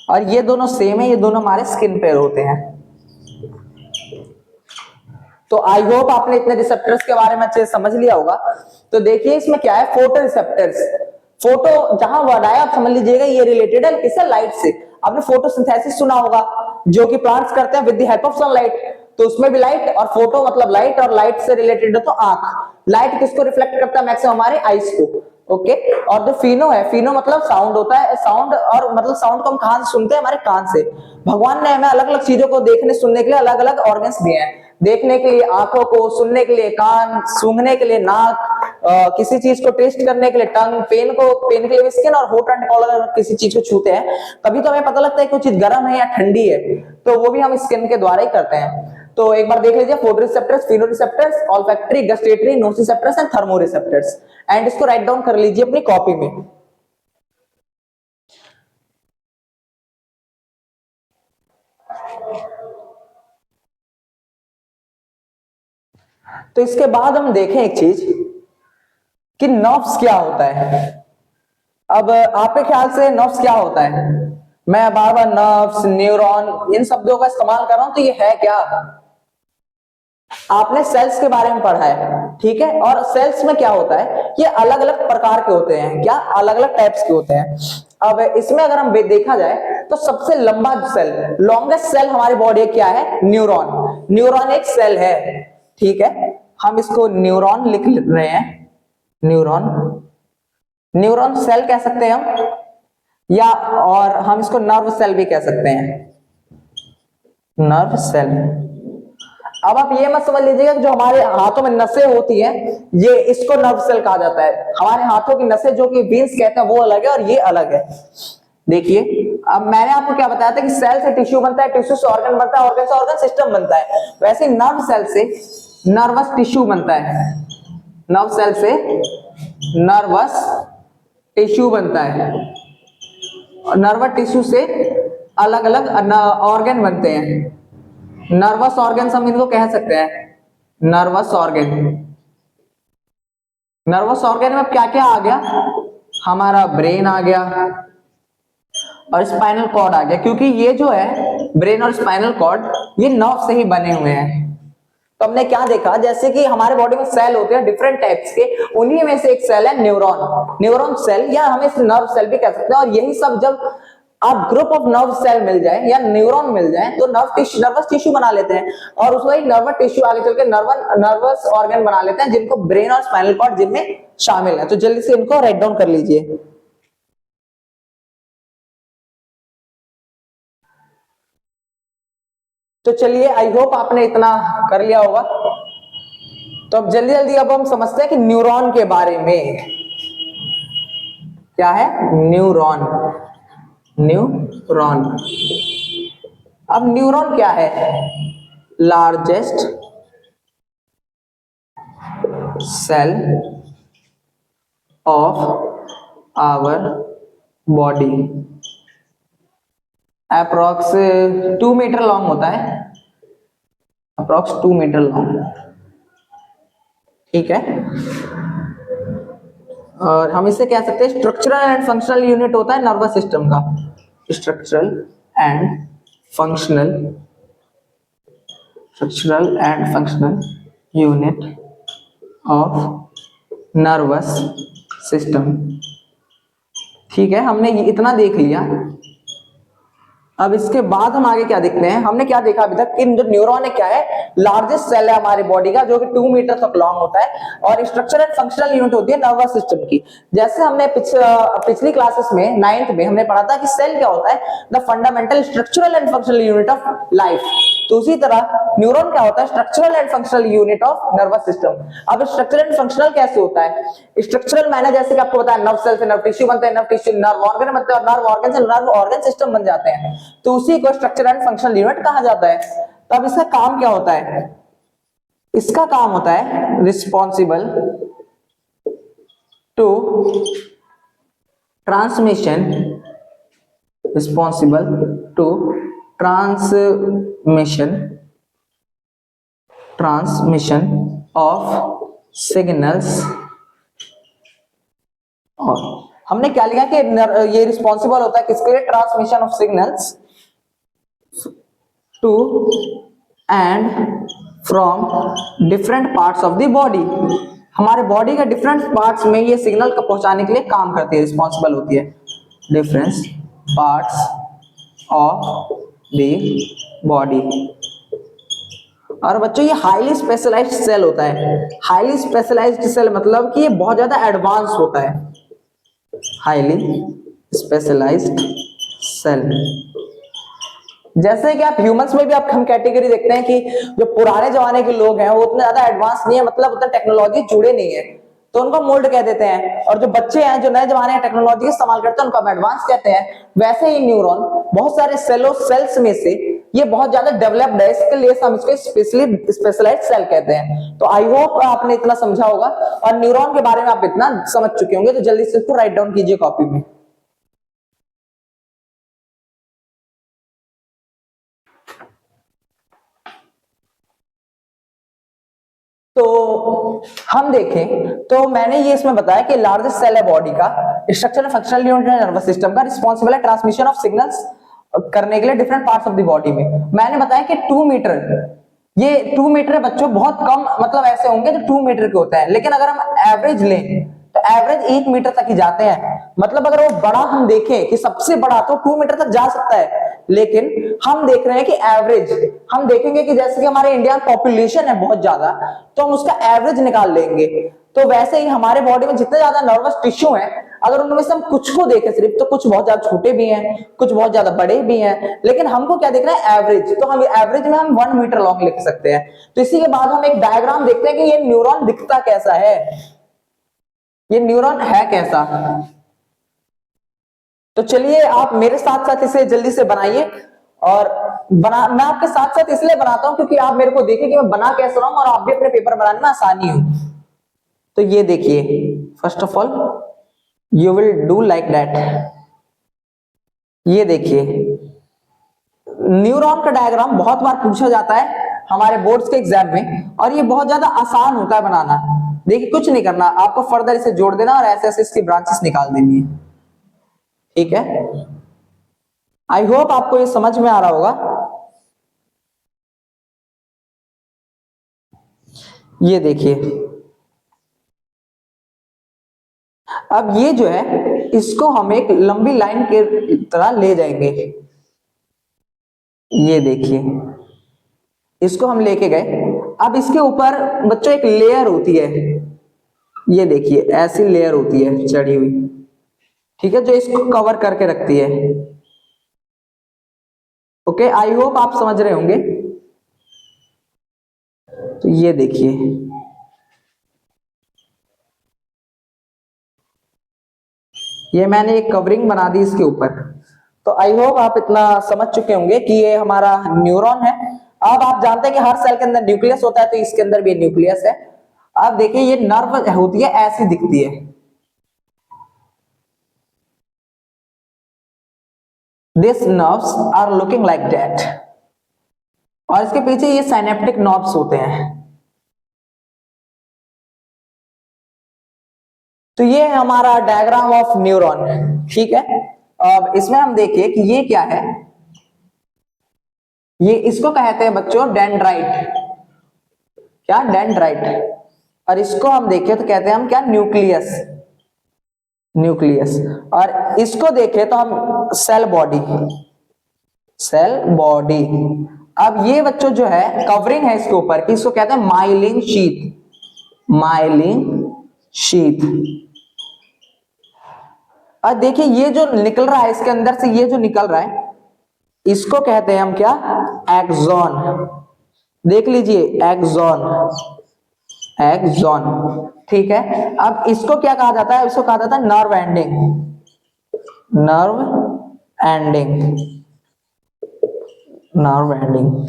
Speaker 1: और ये दोनों सेम है, ये दोनों हमारे स्किन पे होते हैं। तो आई होप आपने इतने रिसेप्टर्स के बारे में अच्छे से समझ लिया होगा। तो देखिए इसमें क्या है, फोटो रिसेप्टर्स। फोटो जहां वर्ड आया आप समझ लीजिएगा ये रिलेटेड है किससे, लाइट से। आपने फोटोसिंथेसिस सुना होगा, जो कि प्लांट्स करते हैं with the help of sunlight, तो उसमें भी लाइट, और फोटो मतलब लाइट, और लाइट से रिलेटेड है तो आंख। लाइट किसको रिफ्लेक्ट करता है, मैक्सिमम हमारे आईज को, ओके। और जो फिनो है, फिनो मतलब साउंड होता है, साउंड, और मतलब साउंड को हम कहां से सुनते हैं, हमारे कान से। भगवान ने हमें अलग अलग चीजों को देखने सुनने के लिए अलग अलग ऑर्गन्स दिए हैं। देखने के लिए आंखों को, सुनने के लिए कान, सूंघने के लिए नाक, किसी चीज को टेस्ट करने के लिए टंग, पेन को, पेन के लिए स्किन, और हॉट एंड कोल्ड अगर किसी चीज को छूते हैं तभी तो हमें पता लगता है कि कोई चीज गर्म है या ठंडी है, तो वो भी हम स्किन के द्वारा ही करते हैं। तो एक बार देख लीजिए, photoreceptors, phonoreceptors, olfactory, gustatory, nociceptors and thermoreceptors. And इसको राइट डाउन कर लीजिए अपनी कॉपी में। तो इसके बाद हम देखें एक चीज कि नर्व्स क्या होता है। अब आपके ख्याल से नर्व्स क्या होता है? मैं बार बार नर्व्स, न्यूरॉन इन शब्दों का इस्तेमाल कर रहा हूं, तो ये है क्या? आपने सेल्स के बारे में पढ़ा है, ठीक है, और सेल्स में क्या होता है, ये अलग अलग प्रकार के होते हैं। क्या? अलग अलग टाइप्स के होते हैं। अब इसमें अगर हम देखा जाए तो सबसे लंबा सेल, लॉन्गेस्ट सेल हमारी बॉडी क्या है? न्यूरॉन। न्यूरॉन एक सेल है, ठीक है, हम इसको न्यूरॉन लिख रहे हैं। न्यूरॉन, न्यूरॉन सेल कह सकते हैं हम, या और हम इसको नर्व सेल भी कह सकते हैं, नर्व सेल। अब आप ये मत समझ लीजिएगा कि जो हमारे हाथों में नसें होती हैं, ये इसको नर्व सेल कहा जाता है। हमारे हाथों की नसें जो कि वेन्स कहते हैं वो अलग है और ये अलग है। देखिए, अब मैंने आपको क्या बताया था कि सेल से टिश्यू बनता है, टिश्यू से ऑर्गन बनता है, ऑर्गन से ऑर्गन सिस्टम बनता है। वैसे नर्व सेल से नर्वस टिश्यू बनता है, नर्व सेल से नर्वस टिश्यू बनता है, और नर्वस टिश्यू से अलग अलग ऑर्गन बनते हैं। नर्वस ऑर्गन हम इनको कह सकते हैं, नर्वस ऑर्गन। नर्वस ऑर्गन में क्या क्या आ गया? हमारा ब्रेन आ गया और स्पाइनल कॉर्ड आ गया, क्योंकि ये जो है ब्रेन और स्पाइनल कॉर्ड ये नर्व से ही बने हुए हैं। तो हमने क्या देखा, जैसे कि हमारे बॉडी में सेल होते हैं डिफरेंट टाइप्स के, उन्हीं में से एक सेल है न्यूरॉन। न्यूरॉन सेल या हम इसे नर्व सेल भी कह सकते हैं। और यही सब जब आप ग्रुप ऑफ नर्व सेल मिल जाए या न्यूरॉन मिल जाए तो नर्वस टिश्यू बना लेते हैं, और उसमें एक नर्वस टिश्यू आगे चल के नर्वस ऑर्गन बना लेते हैं, जिनको ब्रेन और स्पाइनल कॉर्ड जिनमें शामिल है। तो जल्दी से इनको राइट डाउन कर लीजिए। तो चलिए, आई होप आपने इतना कर लिया होगा। तो अब जल्दी जल्दी अब हम समझते हैं कि न्यूरॉन के बारे में क्या है। Neuron, neuron. अब न्यूरॉन क्या है? Largest cell of our body, approx 2 metre long होता है, अप्रोक्स 2 मीटर लॉन्ग, ठीक है। और हम इसे कह सकते हैं स्ट्रक्चरल एंड फंक्शनल यूनिट होता है नर्वस सिस्टम का। Structural and functional, structural and functional unit of nervous system, ठीक है। हमने ये इतना देख लिया। अब इसके बाद हम आगे क्या देखते हैं, हमने क्या देखा अभी तक कि जो न्यूरॉन है क्या है, लार्जेस्ट सेल है हमारे बॉडी का, जो कि 2 मीटर तक लॉन्ग होता है, और स्ट्रक्चर एंड फंक्शनल यूनिट होती है नर्वस सिस्टम की। जैसे हमने पिछली क्लासेस में 9th में हमने पढ़ा था कि सेल क्या होता है, the fundamental structural and functional unit of life. तो उसी तरह न्यूरॉन क्या होता है, structural and functional unit of nervous system. अब स्ट्रक्चरल एंड फंक्शनल कैसे होता है? स्ट्रक्चरल मैंने जैसे कि आपको बताया, नर्व सेल से नर्व टिश्यू बनते हैं, नर्व टिश्यू नर्व ऑर्गन बनते हैं, और नर्व ऑर्गन से नर्व ऑर्गन सिस्टम बन जाते हैं। तो उसी को स्ट्रक्चर एंड फंक्शनल यूनिट कहा जाता है। तो अब इसका काम क्या होता है? इसका काम होता है responsible to transmission, responsible to transmission, transmission of signals. और हमने क्या लिखा कि ये रिस्पॉन्सिबल होता है किसके लिए? Transmission of signals to and from different parts of the body. हमारे बॉडी के डिफरेंट पार्ट्स में ये सिग्नल को पहुंचाने के लिए काम करती है, रिस्पॉन्सिबल होती है। Different parts of the body. और बच्चों ये हाईली स्पेशलाइज्ड सेल होता है। हाईली स्पेशलाइज्ड सेल मतलब कि ये बहुत ज्यादा एडवांस होता है। Highly specialised cell. जैसे कि आप ह्यूमंस में भी आप हम कैटेगरी देखते हैं कि जो पुराने जमाने के लोग हैं वो उतने ज्यादा एडवांस नहीं है, मतलब उतना टेक्नोलॉजी जुड़े नहीं है, तो उनको मोल्ड कह देते हैं। और जो बच्चे हैं जो नए जमाने की टेक्नोलॉजी इस्तेमाल करते हैं उनको हम एडवांस कहते हैं। वैसे ही न्यूरॉन बहुत सारे सेल्स में से ये बहुत ज्यादा डेवलप्ड है, इसके लिए हम इसको स्पेशली स्पेशलाइज्ड सेल कहते हैं। तो आई होप आपने इतना समझा होगा और न्यूरॉन के बारे में आप इतना समझ चुके होंगे। तो जल्दी से इसको राइट डाउन कीजिए कॉपी में। तो हम देखें तो मैंने ये इसमें बताया कि लार्जेस्ट सेल है बॉडी का, स्ट्रक्चर एंड फंक्शनल यूनिट है नर्वस सिस्टम का, रिस्पॉन्सिबल है ट्रांसमिशन ऑफ सिग्नल्स करने के लिए different parts of the body में। मैंने बताया कि 2 मीटर, ये 2 मीटर बच्चों बहुत कम मतलब ऐसे होंगे जो 2 मीटर के होते हैं, लेकिन अगर हम एवरेज लें तो एवरेज 1 मीटर तक ही जाते हैं। मतलब अगर वो बड़ा हम देखें कि सबसे बड़ा तो 2 मीटर तक जा सकता है, लेकिन हम देख रहे हैं कि एवरेज हम देखेंगे कि जैसे कि हमारे इंडिया में पॉपुलेशन है बहुत ज्यादा, तो हम उसका एवरेज निकाल लेंगे। तो वैसे ही हमारे बॉडी में जितने ज्यादा नर्वस टिश्यू हैं, अगर उनमें से हम कुछ को देखें सिर्फ, तो कुछ बहुत ज्यादा छोटे भी हैं, कुछ बहुत ज्यादा बड़े भी हैं, लेकिन हमको क्या देखना है एवरेज। तो हम एवरेज में हम 1 मीटर लॉन्ग लिख सकते हैं। तो इसी के बाद हम एक डायग्राम देखते हैं कि ये न्यूरॉन दिखता कैसा है, ये न्यूरॉन है कैसा। तो चलिए आप मेरे साथ साथ इसे जल्दी से बनाइए। और मैं आपके साथ साथ इसलिए बनाता हूं क्योंकि आप मेरे को देखें कि मैं बना कैसे रहा हूं और आप भी अपने पेपर बनाने में आसानी हो। तो ये देखिए, first of all you will do like that. ये देखिए, न्यूरॉन का डायग्राम बहुत बार पूछा जाता है हमारे बोर्ड्स के एग्जाम में, और ये बहुत ज्यादा आसान होता है बनाना। देखिए कुछ नहीं करना, आपको फर्दर इसे जोड़ देना और ऐसे ऐसे इसकी ब्रांचेस निकाल देनी है, ठीक है। आई होप आपको ये समझ में आ रहा होगा। ये देखिए, अब ये जो है इसको हम एक लंबी लाइन के तरह ले जाएंगे। ये देखिए, इसको हम लेके गए। अब इसके ऊपर बच्चों एक लेयर होती है, ये देखिए ऐसी लेयर होती है चढ़ी हुई, ठीक है, जो इसको कवर करके रखती है। ओके, आई होप आप समझ रहे होंगे। तो ये देखिए, ये मैंने एक कवरिंग बना दी इसके ऊपर। तो आई होप आप इतना समझ चुके होंगे कि ये हमारा न्यूरॉन है। अब आप जानते हैं कि हर सेल के अंदर न्यूक्लियस होता है, तो इसके अंदर भी न्यूक्लियस है। अब देखिए ये नर्व होती है, ऐसी दिखती है। This nerves are looking like that, और इसके पीछे ये साइनेप्टिक नर्व्स होते हैं। तो ये है हमारा डायग्राम ऑफ न्यूरॉन, ठीक है। अब इसमें हम देखिए कि ये क्या है, ये इसको कहते हैं बच्चों डेंड्राइट। क्या? डेंड्राइट। और इसको हम देखें तो कहते हैं हम क्या? न्यूक्लियस। न्यूक्लियस। और इसको देखें तो हम सेल बॉडी। Cell body. अब ये बच्चों जो है कवरिंग है इसके ऊपर की, इसको कहते हैं माइलिन शीथ। Myelin sheath. और देखिए ये जो निकल रहा है इसके अंदर से, ये जो निकल रहा है इसको कहते हैं हम क्या? एक्सॉन। देख लीजिए, एक्सॉन। एक्सॉन, ठीक है। अब इसको क्या कहा जाता है? इसको कहा जाता है nerve ending. Nerve ending. Nerve ending.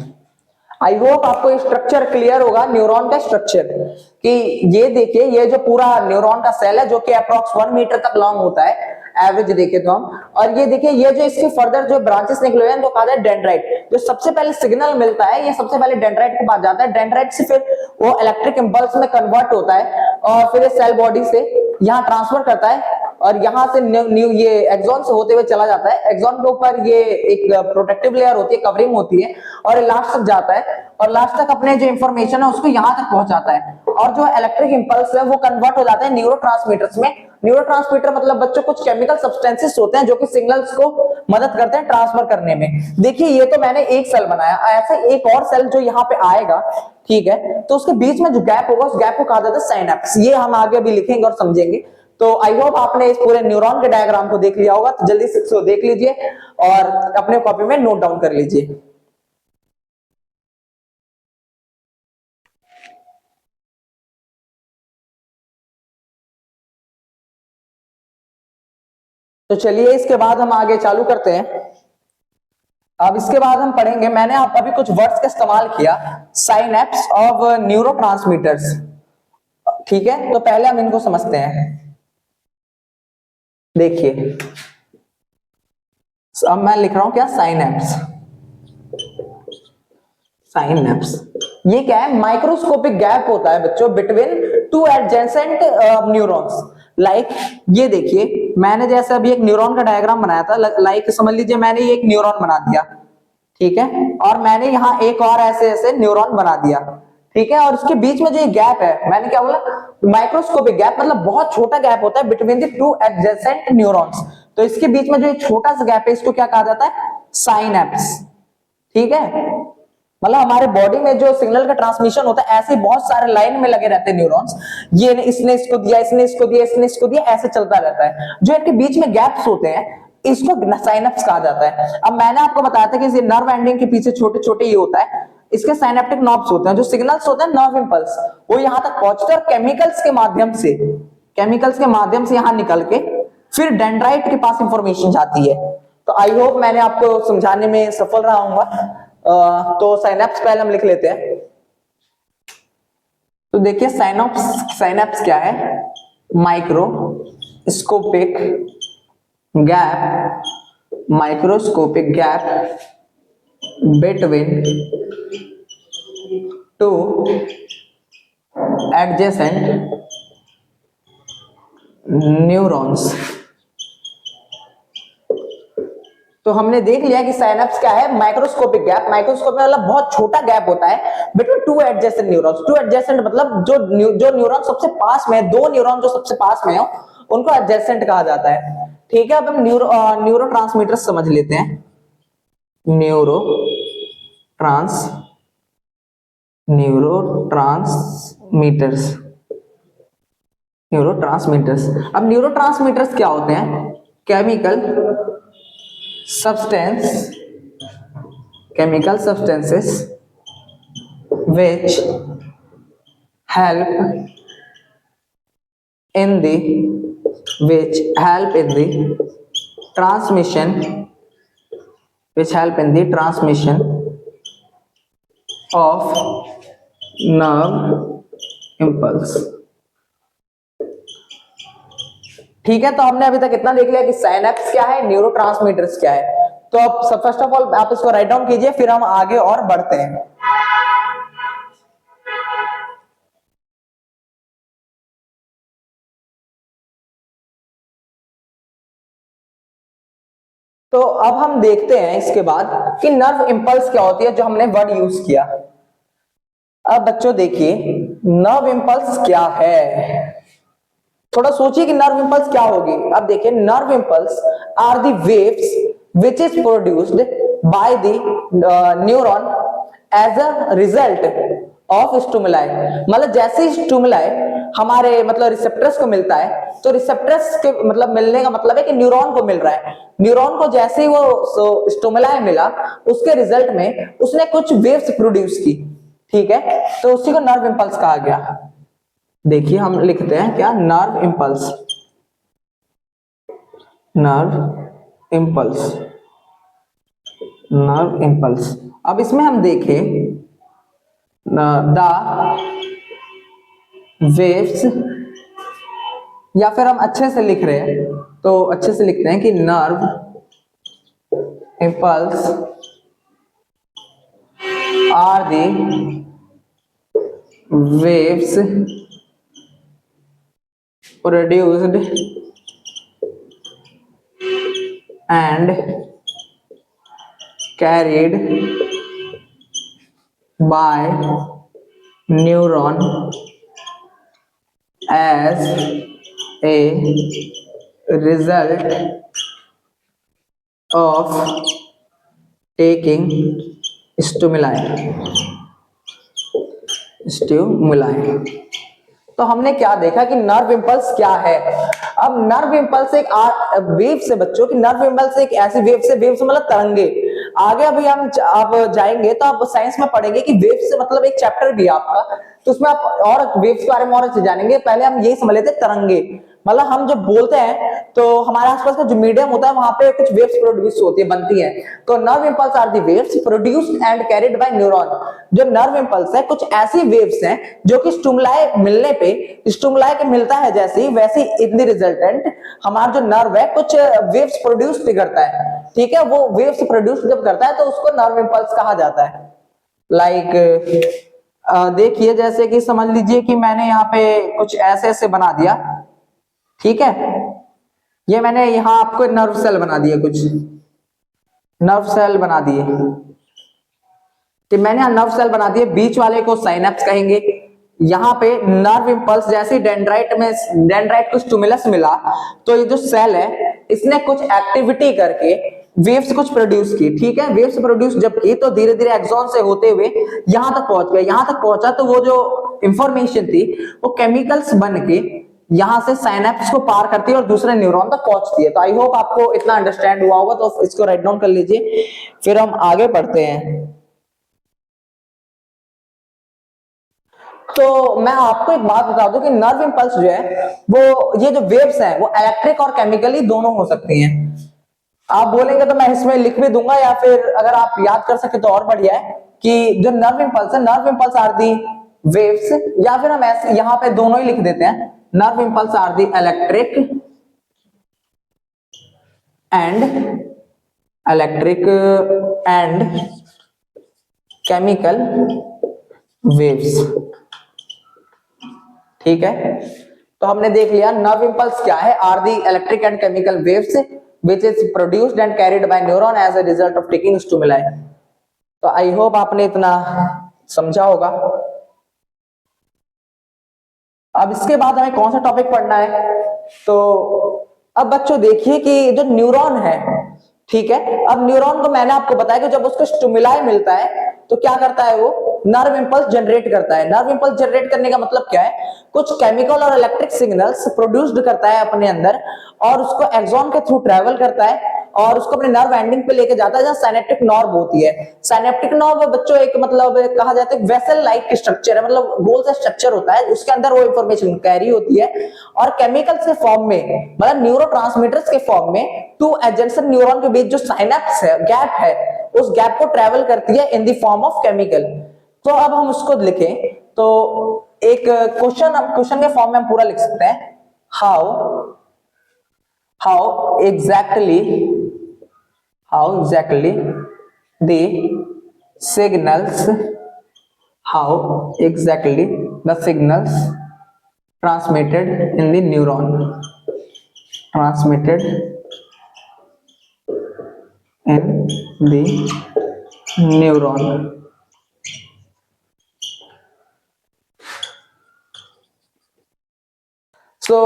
Speaker 1: I hope आपको स्ट्रक्चर क्लियर होगा, न्यूरॉन का स्ट्रक्चर। कि ये देखिए, ये जो पूरा न्यूरॉन का सेल है जो कि अप्रॉक्स 1 मीटर तक लॉन्ग होता है एवरेज देखे तो हम। और ये देखिए, ये जो इसके फर्दर जो ब्रांचेस निकले हुए हैं तो कहा जाता है डेंड्राइट। जो सबसे पहले सिग्नल मिलता है ये सबसे पहले डेंड्राइट के पास जाता है। डेंड्राइट से फिर वो इलेक्ट्रिक इंपल्स में कन्वर्ट होता है और फिर ये सेल बॉडी से यहाँ ट्रांसफर करता है, और यहां से न्यू ये एक्सॉन से होते हुए चला जाता है। एक्सॉन के ऊपर ये एक प्रोटेक्टिव लेयर होती है, कवरिंग होती है, और लास्ट तक जाता है, और लास्ट तक अपने जो इंफॉर्मेशन है उसको यहां तक पहुंचाता है। और जो इलेक्ट्रिक इंपल्स है वो कन्वर्ट हो जाता है न्यूरोट्रांसमीटर्स में। न्यूरोट्रांसमीटर मतलब बच्चों कुछ केमिकल सब्सटेंसेस होते हैं जो कि सिग्नल्स को मदद करते हैं ट्रांसफर करने में। देखिए ये तो मैंने एक सेल बनाया, ऐसे एक और सेल जो यहाँ पे आएगा, ठीक है, तो उसके बीच में जो गैप होगा उस गैप को कहा जाता है साइनेप्स। ये हम आगे भी लिखेंगे और समझेंगे। तो आई होप आपने इस पूरे न्यूरॉन के डायग्राम को देख लिया होगा, तो जल्दी से इसको देख लीजिए और अपने कॉपी में नोट डाउन कर लीजिए। तो चलिए इसके बाद हम आगे चालू करते हैं। अब इसके बाद हम पढ़ेंगे, मैंने आप अभी कुछ वर्ड्स का इस्तेमाल किया, साइनेप्स ऑफ न्यूरोट्रांसमीटर्स, ठीक है। तो पहले हम इनको समझते हैं। देखिए अब मैं लिख रहा हूं क्या? साइनेप्स। साइनेप्स। ये क्या है, माइक्रोस्कोपिक गैप होता है बच्चों between two adjacent neurons. Like ये देखिए, मैंने जैसे अभी एक न्यूरॉन का डायग्राम बनाया था, लाइक समझ लीजिए मैंने ये एक न्यूरॉन बना दिया, ठीक है, और मैंने यहाँ एक और ऐसे ऐसे न्यूरॉन बना दिया, ठीक है, और उसके बीच में जो ये गैप है, मैंने क्या बोला, माइक्रोस्कोपिक गैप, मतलब बहुत छोटा गैप होता है between the two adjacent neurons. तो इसके बीच में जो छोटा सा गैप है इसको क्या कहा जाता है, साइनैप्स, ठीक है। मतलब हमारे बॉडी में जो सिग्नल का ट्रांसमिशन होता है, ऐसे बहुत सारे लाइन में लगे रहते हैं न्यूरॉन्स, ये इसने इसको दिया, इसने इसको दिया, इसने इसको दिया, ऐसे चलता रहता है। जो इनके बीच में गैप्स होते हैं इसको साइनैप्स कहा जाता है। अब मैंने आपको बताया था कि नर्व एंडिंग के पीछे छोटे छोटे ये होता है, इसके साइनेप्टिक नॉब्स होते हैं, जो सिग्नल्स होते हैं नर्व इंपल्स, वो यहां तक पहुंचते हैं और केमिकल्स के माध्यम से यहां निकल के फिर डेंड्राइट के पास इंफॉर्मेशन जाती है। तो आई होप मैंने आपको समझाने में सफल रहा हूँ। तो साइनेप्स पहले हम लिख लेते हैं। तो देखिए साइनेप्स क्या है, microscopic gap between two adjacent neurons. तो हमने देख लिया कि साइनेप्स क्या है, माइक्रोस्कोपिक गैप, माइक्रोस्कोपिक मतलब बहुत छोटा गैप होता है between two adjacent neurons. Two adjacent मतलब जो न्यूरॉन सबसे पास में है, दो न्यूरॉन जो सबसे पास में हो उनको एडजेसेंट कहा जाता है, ठीक है। अब हम न्यूरो ट्रांसमीटर्स समझ लेते हैं। न्यूरोट्रांसमीटर्स। अब न्यूरोट्रांसमीटर्स क्या होते हैं, chemical substances which help in the transmission of nerve impulse। ठीक है, तो हमने अभी तक इतना देख लिया कि साइनेप्स क्या है, न्यूरोट्रांसमीटर्स क्या है। तो अब फर्स्ट ऑफ ऑल आप इसको राइट डाउन कीजिए, फिर हम आगे और बढ़ते हैं। तो अब हम देखते हैं इसके बाद कि नर्व इंपल्स क्या होती है, जो हमने वर्ड यूज किया। अब बच्चों देखिए नर्व इंपल्स क्या है, थोड़ा सोचिए कि नर्व इंपल्स क्या होगी। अब देखिए nerve impulse are the waves which is produced by the neuron as a result of stimuli। मतलब जैसे ही स्टिमुलाई हमारे मतलब रिसेप्टर्स को मिलता है, तो रिसेप्टर्स के मतलब मिलने का मतलब है कि न्यूरॉन को मिल रहा है, न्यूरॉन को जैसे ही वो स्टिमुलाई मिला उसके रिजल्ट में उसने कुछ वेव्स प्रोड्यूस की, ठीक है, तो उसी को नर्व इंपल्स कहा गया। देखिए हम लिखते हैं क्या, नर्व इंपल्स। अब इसमें हम देखें द वेव्स, या फिर हम अच्छे से लिख रहे हैं तो अच्छे से लिखते हैं कि nerve impulse are the waves produced and carried by neuron as a result of taking stimuli। तो हमने क्या देखा कि नर्व इंपल्स क्या है। अब नर्व इंपल्स एक वेव से बच्चों की, नर्व इंपल्स एक ऐसी वेव से मतलब तरंगे। आगे अभी हम अब जाएंगे तो आप साइंस में पढ़ेंगे कि वेव से मतलब एक चैप्टर भी है आपका, तो उसमें आप और वेव्स के बारे में और अच्छे जानेंगे। पहले हम यही समझ लेते हैं तरंगे, मतलब हम जब बोलते हैं तो हमारे आसपास का जो मीडियम होता है वहां पे कुछ वेव्स प्रोड्यूस होती है, बनती है। तो nerve impulse are the waves produced and carried by neuron. जो नर्व इंपल्स है कुछ ऐसी वेव्स हैं जो कि स्टिमुलाई मिलने पे, स्टिमुलाई के मिलता है जैसी वैसी इन द रिजल्टेंट हमारा जो नर्व है कुछ वेव्स प्रोड्यूस भी करता है, ठीक है। वो वेव्स प्रोड्यूस जब करता है तो उसको नर्व इंपल्स कहा जाता है। लाइक देखिए जैसे कि समझ लीजिए कि मैंने यहाँ पे कुछ ऐसे ऐसे बना दिया, ठीक है। ये मैंने यहाँ आपको नर्व सेल बना दिए, कुछ नर्व सेल बना दिए, कि मैंने यहाँ नर्व सेल बना दिए, बीच वाले को साइनेप्स कहेंगे। यहाँ पे नर्व इंपल्स, जैसे डेंड्राइट में डेंड्राइट को स्टिमुलस मिला, तो ये जो सेल है इसने कुछ एक्टिविटी करके वेव्स कुछ प्रोड्यूस की, ठीक है। वेव्स प्रोड्यूस जब की तो धीरे धीरे एक्सॉन से होते हुए यहां तक पहुंच गए। यहां तक पहुंचा तो वो जो इंफॉर्मेशन थी वो केमिकल्स बन के यहां से साइनेप्स को पार करती है और दूसरे न्यूरॉन तक पहुंचती है। तो आई होप आपको इतना अंडरस्टैंड हुआ होगा, तो इसको राइट डाउन कर लीजिए, फिर हम आगे बढ़ते हैं। तो मैं आपको एक बात बता दूं कि नर्व इंपल्स जो है वो, ये जो वेव्स हैं वो इलेक्ट्रिक और केमिकली दोनों हो सकती हैं। आप बोलेंगे तो मैं इसमें लिख भी दूंगा, या फिर अगर आप याद कर सके तो और बढ़िया है कि जो नर्व इंपल्स है, nerve impulse are the waves, या फिर हम ऐसे यहां पे दोनों ही लिख देते हैं, nerve impulse are the electric and chemical waves, ठीक है। तो हमने देख लिया नर्व इंपल्स क्या है, are the electric and chemical waves which is produced and carried by neuron as a result of taking stimuli। तो आई होप आपने इतना समझा होगा। अब इसके बाद हमें कौन सा टॉपिक पढ़ना है, तो अब बच्चों देखिए कि जो न्यूरॉन है, ठीक है, अब न्यूरॉन को मैंने आपको बताया कि जब उसको स्टिमुलाई मिलता है तो क्या करता है, वो नर्व इंपल्स जनरेट करता है। नर्व इंपल्स जनरेट करने का मतलब क्या है, कुछ केमिकल और इलेक्ट्रिक सिग्नल्स प्रोड्यूस्ड करता है अपने अंदर और उसको एक्सॉन के थ्रू ट्रेवल करता है और उसको अपने नर्व एंडिंग पे लेके जाता है जहां साइनेप्टिक नर्व होती है। साइनेप्टिक नर्व बच्चों एक मतलब कहा जाता है वेसल लाइक स्ट्रक्चर है, मतलब गोल सा स्ट्रक्चर होता है, उसके अंदर वो इंफॉर्मेशन कैरी होती है और केमिकल्स के फॉर्म में, मतलब न्यूरोट्रांसमीटर्स के फॉर्म में टू एडजेसेंट न्यूरॉन के बीच जो साइनेप्स है, गैप है, उस गैप को ट्रेवल करती है in the form of chemical. तो अब हम उसको लिखें तो एक क्वेश्चन के फॉर्म में हम पूरा लिख सकते हैं, how exactly the signals transmitted in the neuron so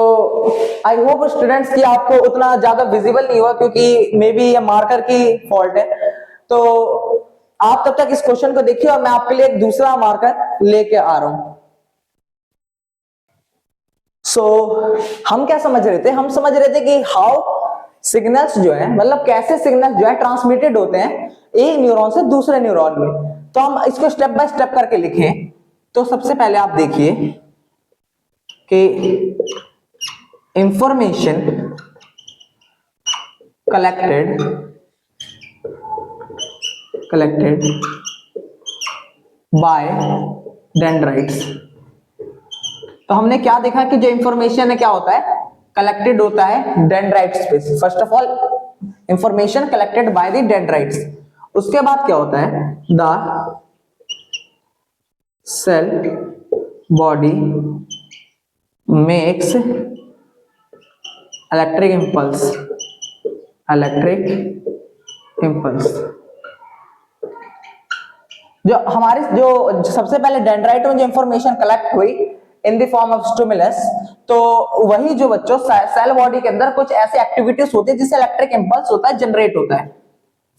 Speaker 1: I hope students कि आपको उतना ज्यादा विजिबल नहीं हुआ क्योंकि मे बी ये मार्कर की फॉल्ट है। तो आप तब तक इस क्वेश्चन को देखिए और मैं आपके लिए एक दूसरा मार्कर लेके आ रहा हूं। सो हम क्या समझ रहे थे, हम समझ रहे थे कि हाउ सिग्नल्स जो है, मतलब कैसे सिग्नल्स जो है ट्रांसमिटेड होते हैं एक न्यूरॉन से दूसरे न्यूरॉन में। तो हम इसको स्टेप बाय स्टेप करके लिखें। तो सबसे पहले आप देखिए कि इंफॉर्मेशन कलेक्टेड बाय डेंड्राइट्स। तो हमने क्या देखा कि जो इंफॉर्मेशन है क्या होता है, कलेक्टेड होता है डेंड्राइट्स पे। First of all information collected by the dendrites. उसके बाद क्या होता है, the cell body makes electric impulse. जो हमारी जो सबसे पहले डेंड्राइट में जो इंफॉर्मेशन कलेक्ट हुई in the form of stimulus, तो वही जो बच्चों सेल बॉडी के अंदर कुछ ऐसे एक्टिविटीज होती है जिससे इलेक्ट्रिक इंपल्स होता है, जनरेट होता है।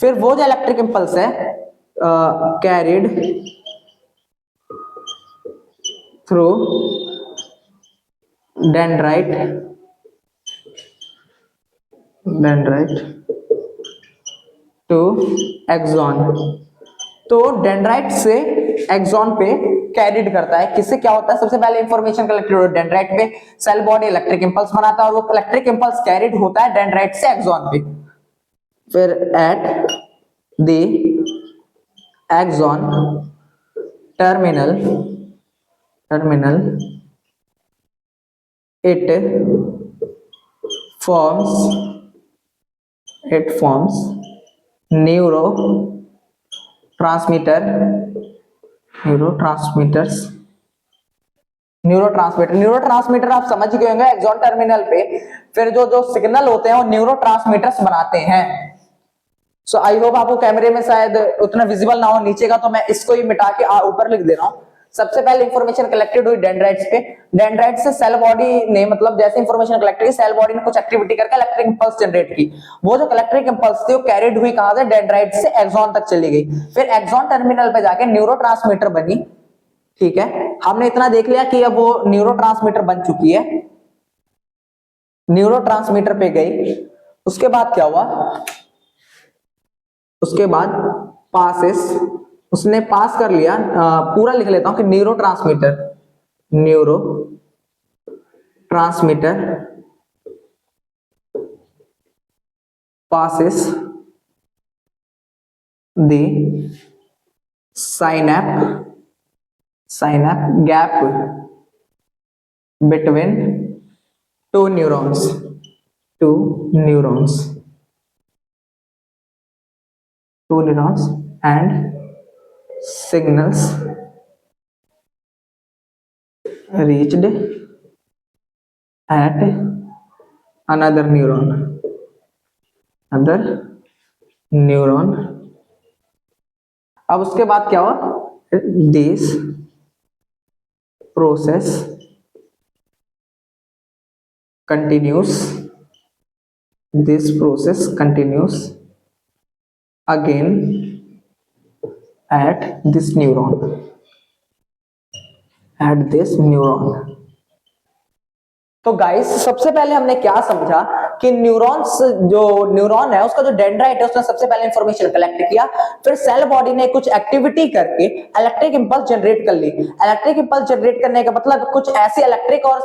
Speaker 1: फिर वो जो इलेक्ट्रिक इंपल्स है carried through dendrite to axon. तो डेंड्राइट से एक्सॉन पे कैरिड करता है। किससे क्या होता है, सबसे पहले इंफॉर्मेशन कलेक्टेड होता है डेंड्राइट पे, सेल बॉडी इलेक्ट्रिक इंपल्स बनाता है और वो इलेक्ट्रिक इंपल्स कैरिड होता है डेंड्राइट से एक्सॉन पे। फिर at the axon terminal it forms neurotransmitter neurotransmitters, neurotransmitter आप समझ गए होंगे एक्सॉन टर्मिनल पे फिर जो जो सिग्नल होते हैं वो न्यूरोट्रांसमीटर्स बनाते हैं। सो आई होप आपको कैमरे में शायद उतना विजिबल ना हो नीचे का, तो मैं इसको ही मिटा के ऊपर लिख दे रहा हूँ। सबसे पहले इंफॉर्मेशन कलेक्टेड हुई डेंड्राइट्स पे, डेंड्राइट्स से सेल बॉडी ने मतलब जैसे इंफॉर्मेशन कलेक्ट की सेल बॉडी ने कुछ एक्टिविटी करके इलेक्ट्रिक इंपल्स जनरेट की, वो जो इलेक्ट्रिक इंपल्स थी वो कैरिड हुई कहां से, डेंड्राइट से एक्सॉन तक चली गई, फिर एक्सॉन टर्मिनल पे जाके न्यूरोट्रांसमीटर बनी। ठीक है, हमने इतना देख लिया कि अब वो न्यूरोट्रांसमीटर बन चुकी है, न्यूरोट्रांसमीटर पे गई। उसके बाद क्या हुआ, उसके बाद पासेस, उसने पास कर लिया, पूरा लिख लेता हूं कि neuro transmitter passes the synapse gap between two neurons and signals reached at another neuron. अब उसके बाद क्या हुआ, this process continues again at this neuron. तो गाइस सबसे पहले हमने क्या समझा कि न्यूरॉन्स, जो न्यूरॉन है उसका जो डेंड्राइट है उसने सबसे पहले इंफॉर्मेशन कलेक्ट किया, फिर सेल बॉडी ने कुछ एक्टिविटी करके इलेक्ट्रिक इंपल्स जनरेट कर ली। इलेक्ट्रिक इंपल्स जनरेट करने का मतलब कुछ ऐसे इलेक्ट्रिक और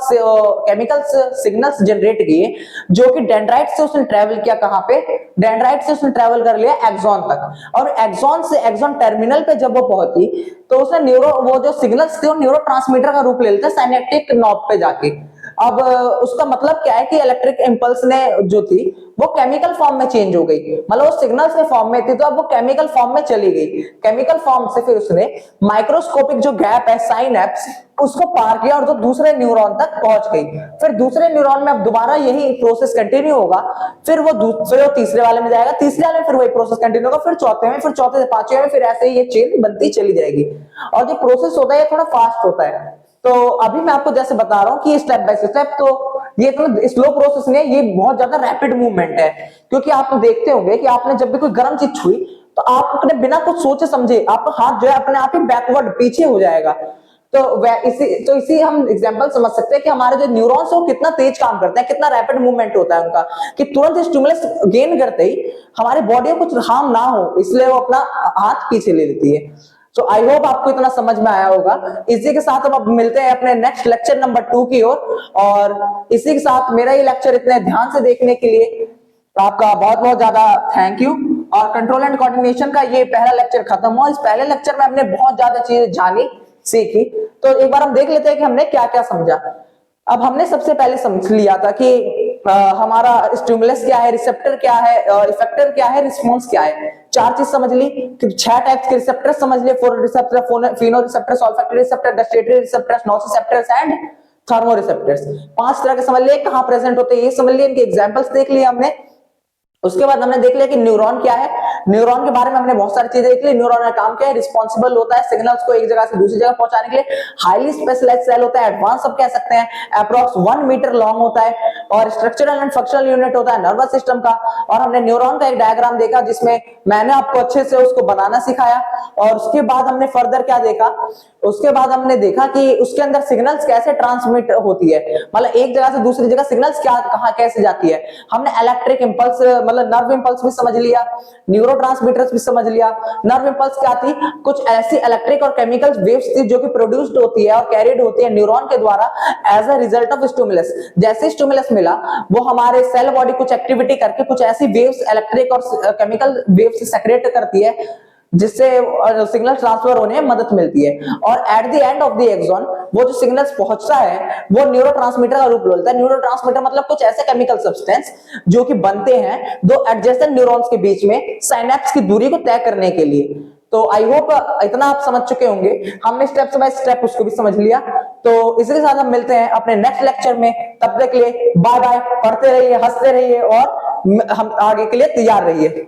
Speaker 1: केमिकल्स सिग्नल्स जनरेट किए जो कि डेंड्राइट से उसने ट्रेवल किया, कहां पे, डेंड्राइट से उसने ट्रेवल कर लिया एक्सॉन तक, और एक्सॉन से एक्सॉन टर्मिनल पे जब वो पहुंची तो उसने वो जो सिग्नल्स थे वो न्यूरोट्रांसमीटर का रूप ले लेते साइनेप्टिक नॉब पे जाके। अब उसका मतलब क्या है कि इलेक्ट्रिक इंपल्स ने जो थी वो केमिकल फॉर्म में चेंज हो गई, मतलब वो सिग्नल्स के फॉर्म में थी तो अब वो केमिकल फॉर्म में चली गई। केमिकल फॉर्म से फिर उसने माइक्रोस्कोपिक जो गैप है साइनेप्स उसको पार किया और तो दूसरे न्यूरॉन तक पहुंच गई। फिर दूसरे न्यूरॉन में अब दोबारा यही प्रोसेस कंटिन्यू होगा, फिर वो तीसरे वाले में जाएगा, तीसरे वाले में फिर वही प्रोसेस कंटिन्यू होगा, फिर चौथे में, फिर चौथे से पांचवें में, फिर ऐसे ही ये चेन बनती चली जाएगी। और जो प्रोसेस होता है ये थोड़ा फास्ट होता है। तो अभी मैं आपको जैसे बता रहा हूं कि स्टेप बाय स्टेप, तो ये इतना स्लो प्रोसेस नहीं है, ये बहुत ज्यादा रैपिड मूवमेंट है। क्योंकि आप देखते होंगे कि आपने जब भी कोई गर्म चीज छुई तो आप अपने बिना कुछ सोचे समझे आपका हाथ जो है अपने आप ही बैकवर्ड पीछे हो जाएगा। तो इसी हम एग्जांपल समझ सकते हैं कि हमारे जो न्यूरॉन्स है वो कितना तेज काम करते हैं, कितना रैपिड मूवमेंट होता है उनका, कि तुरंत स्टिमुलस गेन करते ही हमारी बॉडी को कुछ हार्म ना हो इसलिए वो अपना हाथ पीछे ले लेती है। तो आई होप आपको इतना समझ में आया होगा। इसी के साथ हम अब मिलते हैं अपने नेक्स्ट लेक्चर नंबर 2 की ओर, और इसी के साथ मेरा ये लेक्चर इतने ध्यान से देखने के लिए आपका बहुत बहुत ज्यादा थैंक यू। और कंट्रोल एंड कोऑर्डिनेशन का ये पहला लेक्चर खत्म हुआ। इस पहले लेक्चर में हमने बहुत ज्यादा चीजें जानी सीखी, तो एक बार हम देख लेते हैं कि हमने क्या क्या समझा। अब हमने सबसे पहले समझ लिया था कि हमारा स्टिमुलस क्या है, रिसेप्टर क्या है, इफेक्टर क्या है, रिस्पॉन्स क्या है। 4 चीज समझ ली, 6 टाइप्स के रिसेप्टर समझ लिए, photo receptor, Fino receptor, olfactory receptor, gustatory receptor, nociceptors and thermo receptors. 5 तरह के समझ लिए, कहां प्रेजेंट होते हैं ये समझ लिए, इनके एग्जांपल्स देख लिए हमने। उसके बाद हमने देख लिया कि न्यूरॉन क्या है, न्यूरॉन के बारे में हमने बहुत सारी चीजें देख ली। न्यूरॉन का काम क्या है, रिस्पॉन्सिबल होता है सिग्नल्स को एक जगह से दूसरी जगह पहुंचाने के लिए, हाईली स्पेशलाइज्ड सेल होता है, एडवांस सब कह सकते हैं, अप्रॉक्स 1 मीटर लॉन्ग होता है, और स्ट्रक्चरल एंड फंक्शनल यूनिट होता है नर्वस सिस्टम का। और हमने न्यूरॉन का एक डायग्राम देखा जिसमें मैंने आपको अच्छे से उसको बनाना सिखाया। और उसके बाद हमने फर्दर क्या देखा, उसके बाद हमने देखा कि उसके अंदर सिग्नल्स कैसे ट्रांसमिट होती है, मतलब एक जगह से दूसरी जगह सिग्नल्स क्या कहां कैसे जाती है। हमने इलेक्ट्रिक इंपल्स मतलब नर्व इंपल्स भी समझ लिया, न्यूरोट्रांसमीटर्स भी समझ लिया। नर्व इंपल्स क्या थी, कुछ ऐसी इलेक्ट्रिक और केमिकल वेव्स थी जो कि प्रोड्यूस्ड होती है और कैरिड होती है न्यूरॉन के द्वारा as a result of stimulus. जैसे स्टिमुलस मिला वो हमारे सेल बॉडी कुछ एक्टिविटी करके कुछ ऐसी वेव्स इलेक्ट्रिक और केमिकल वेव्स सेक्रेट करती है जिससे सिग्नल ट्रांसफर होने में मदद मिलती है। और at the end of the axon वो जो सिग्नल्स पहुंचता है वो न्यूरोट्रांसमीटर का रूप लेता है। न्यूरोट्रांसमीटर मतलब कुछ ऐसे केमिकल सब्सटेंस जो कि बनते हैं दो एडजेसेंट न्यूरॉन्स के बीच में साइनेप्स की दूरी को तय करने के लिए। तो आई होप इतना आप समझ चुके होंगे, हमने स्टेप बाय स्टेप उसको भी समझ लिया। तो इसके साथ हम मिलते हैं अपने नेक्स्ट लेक्चर में, तब तक के लिए बाय बाय, पढ़ते रहिए, हंसते रहिए और हम आगे के लिए तैयार रहिए।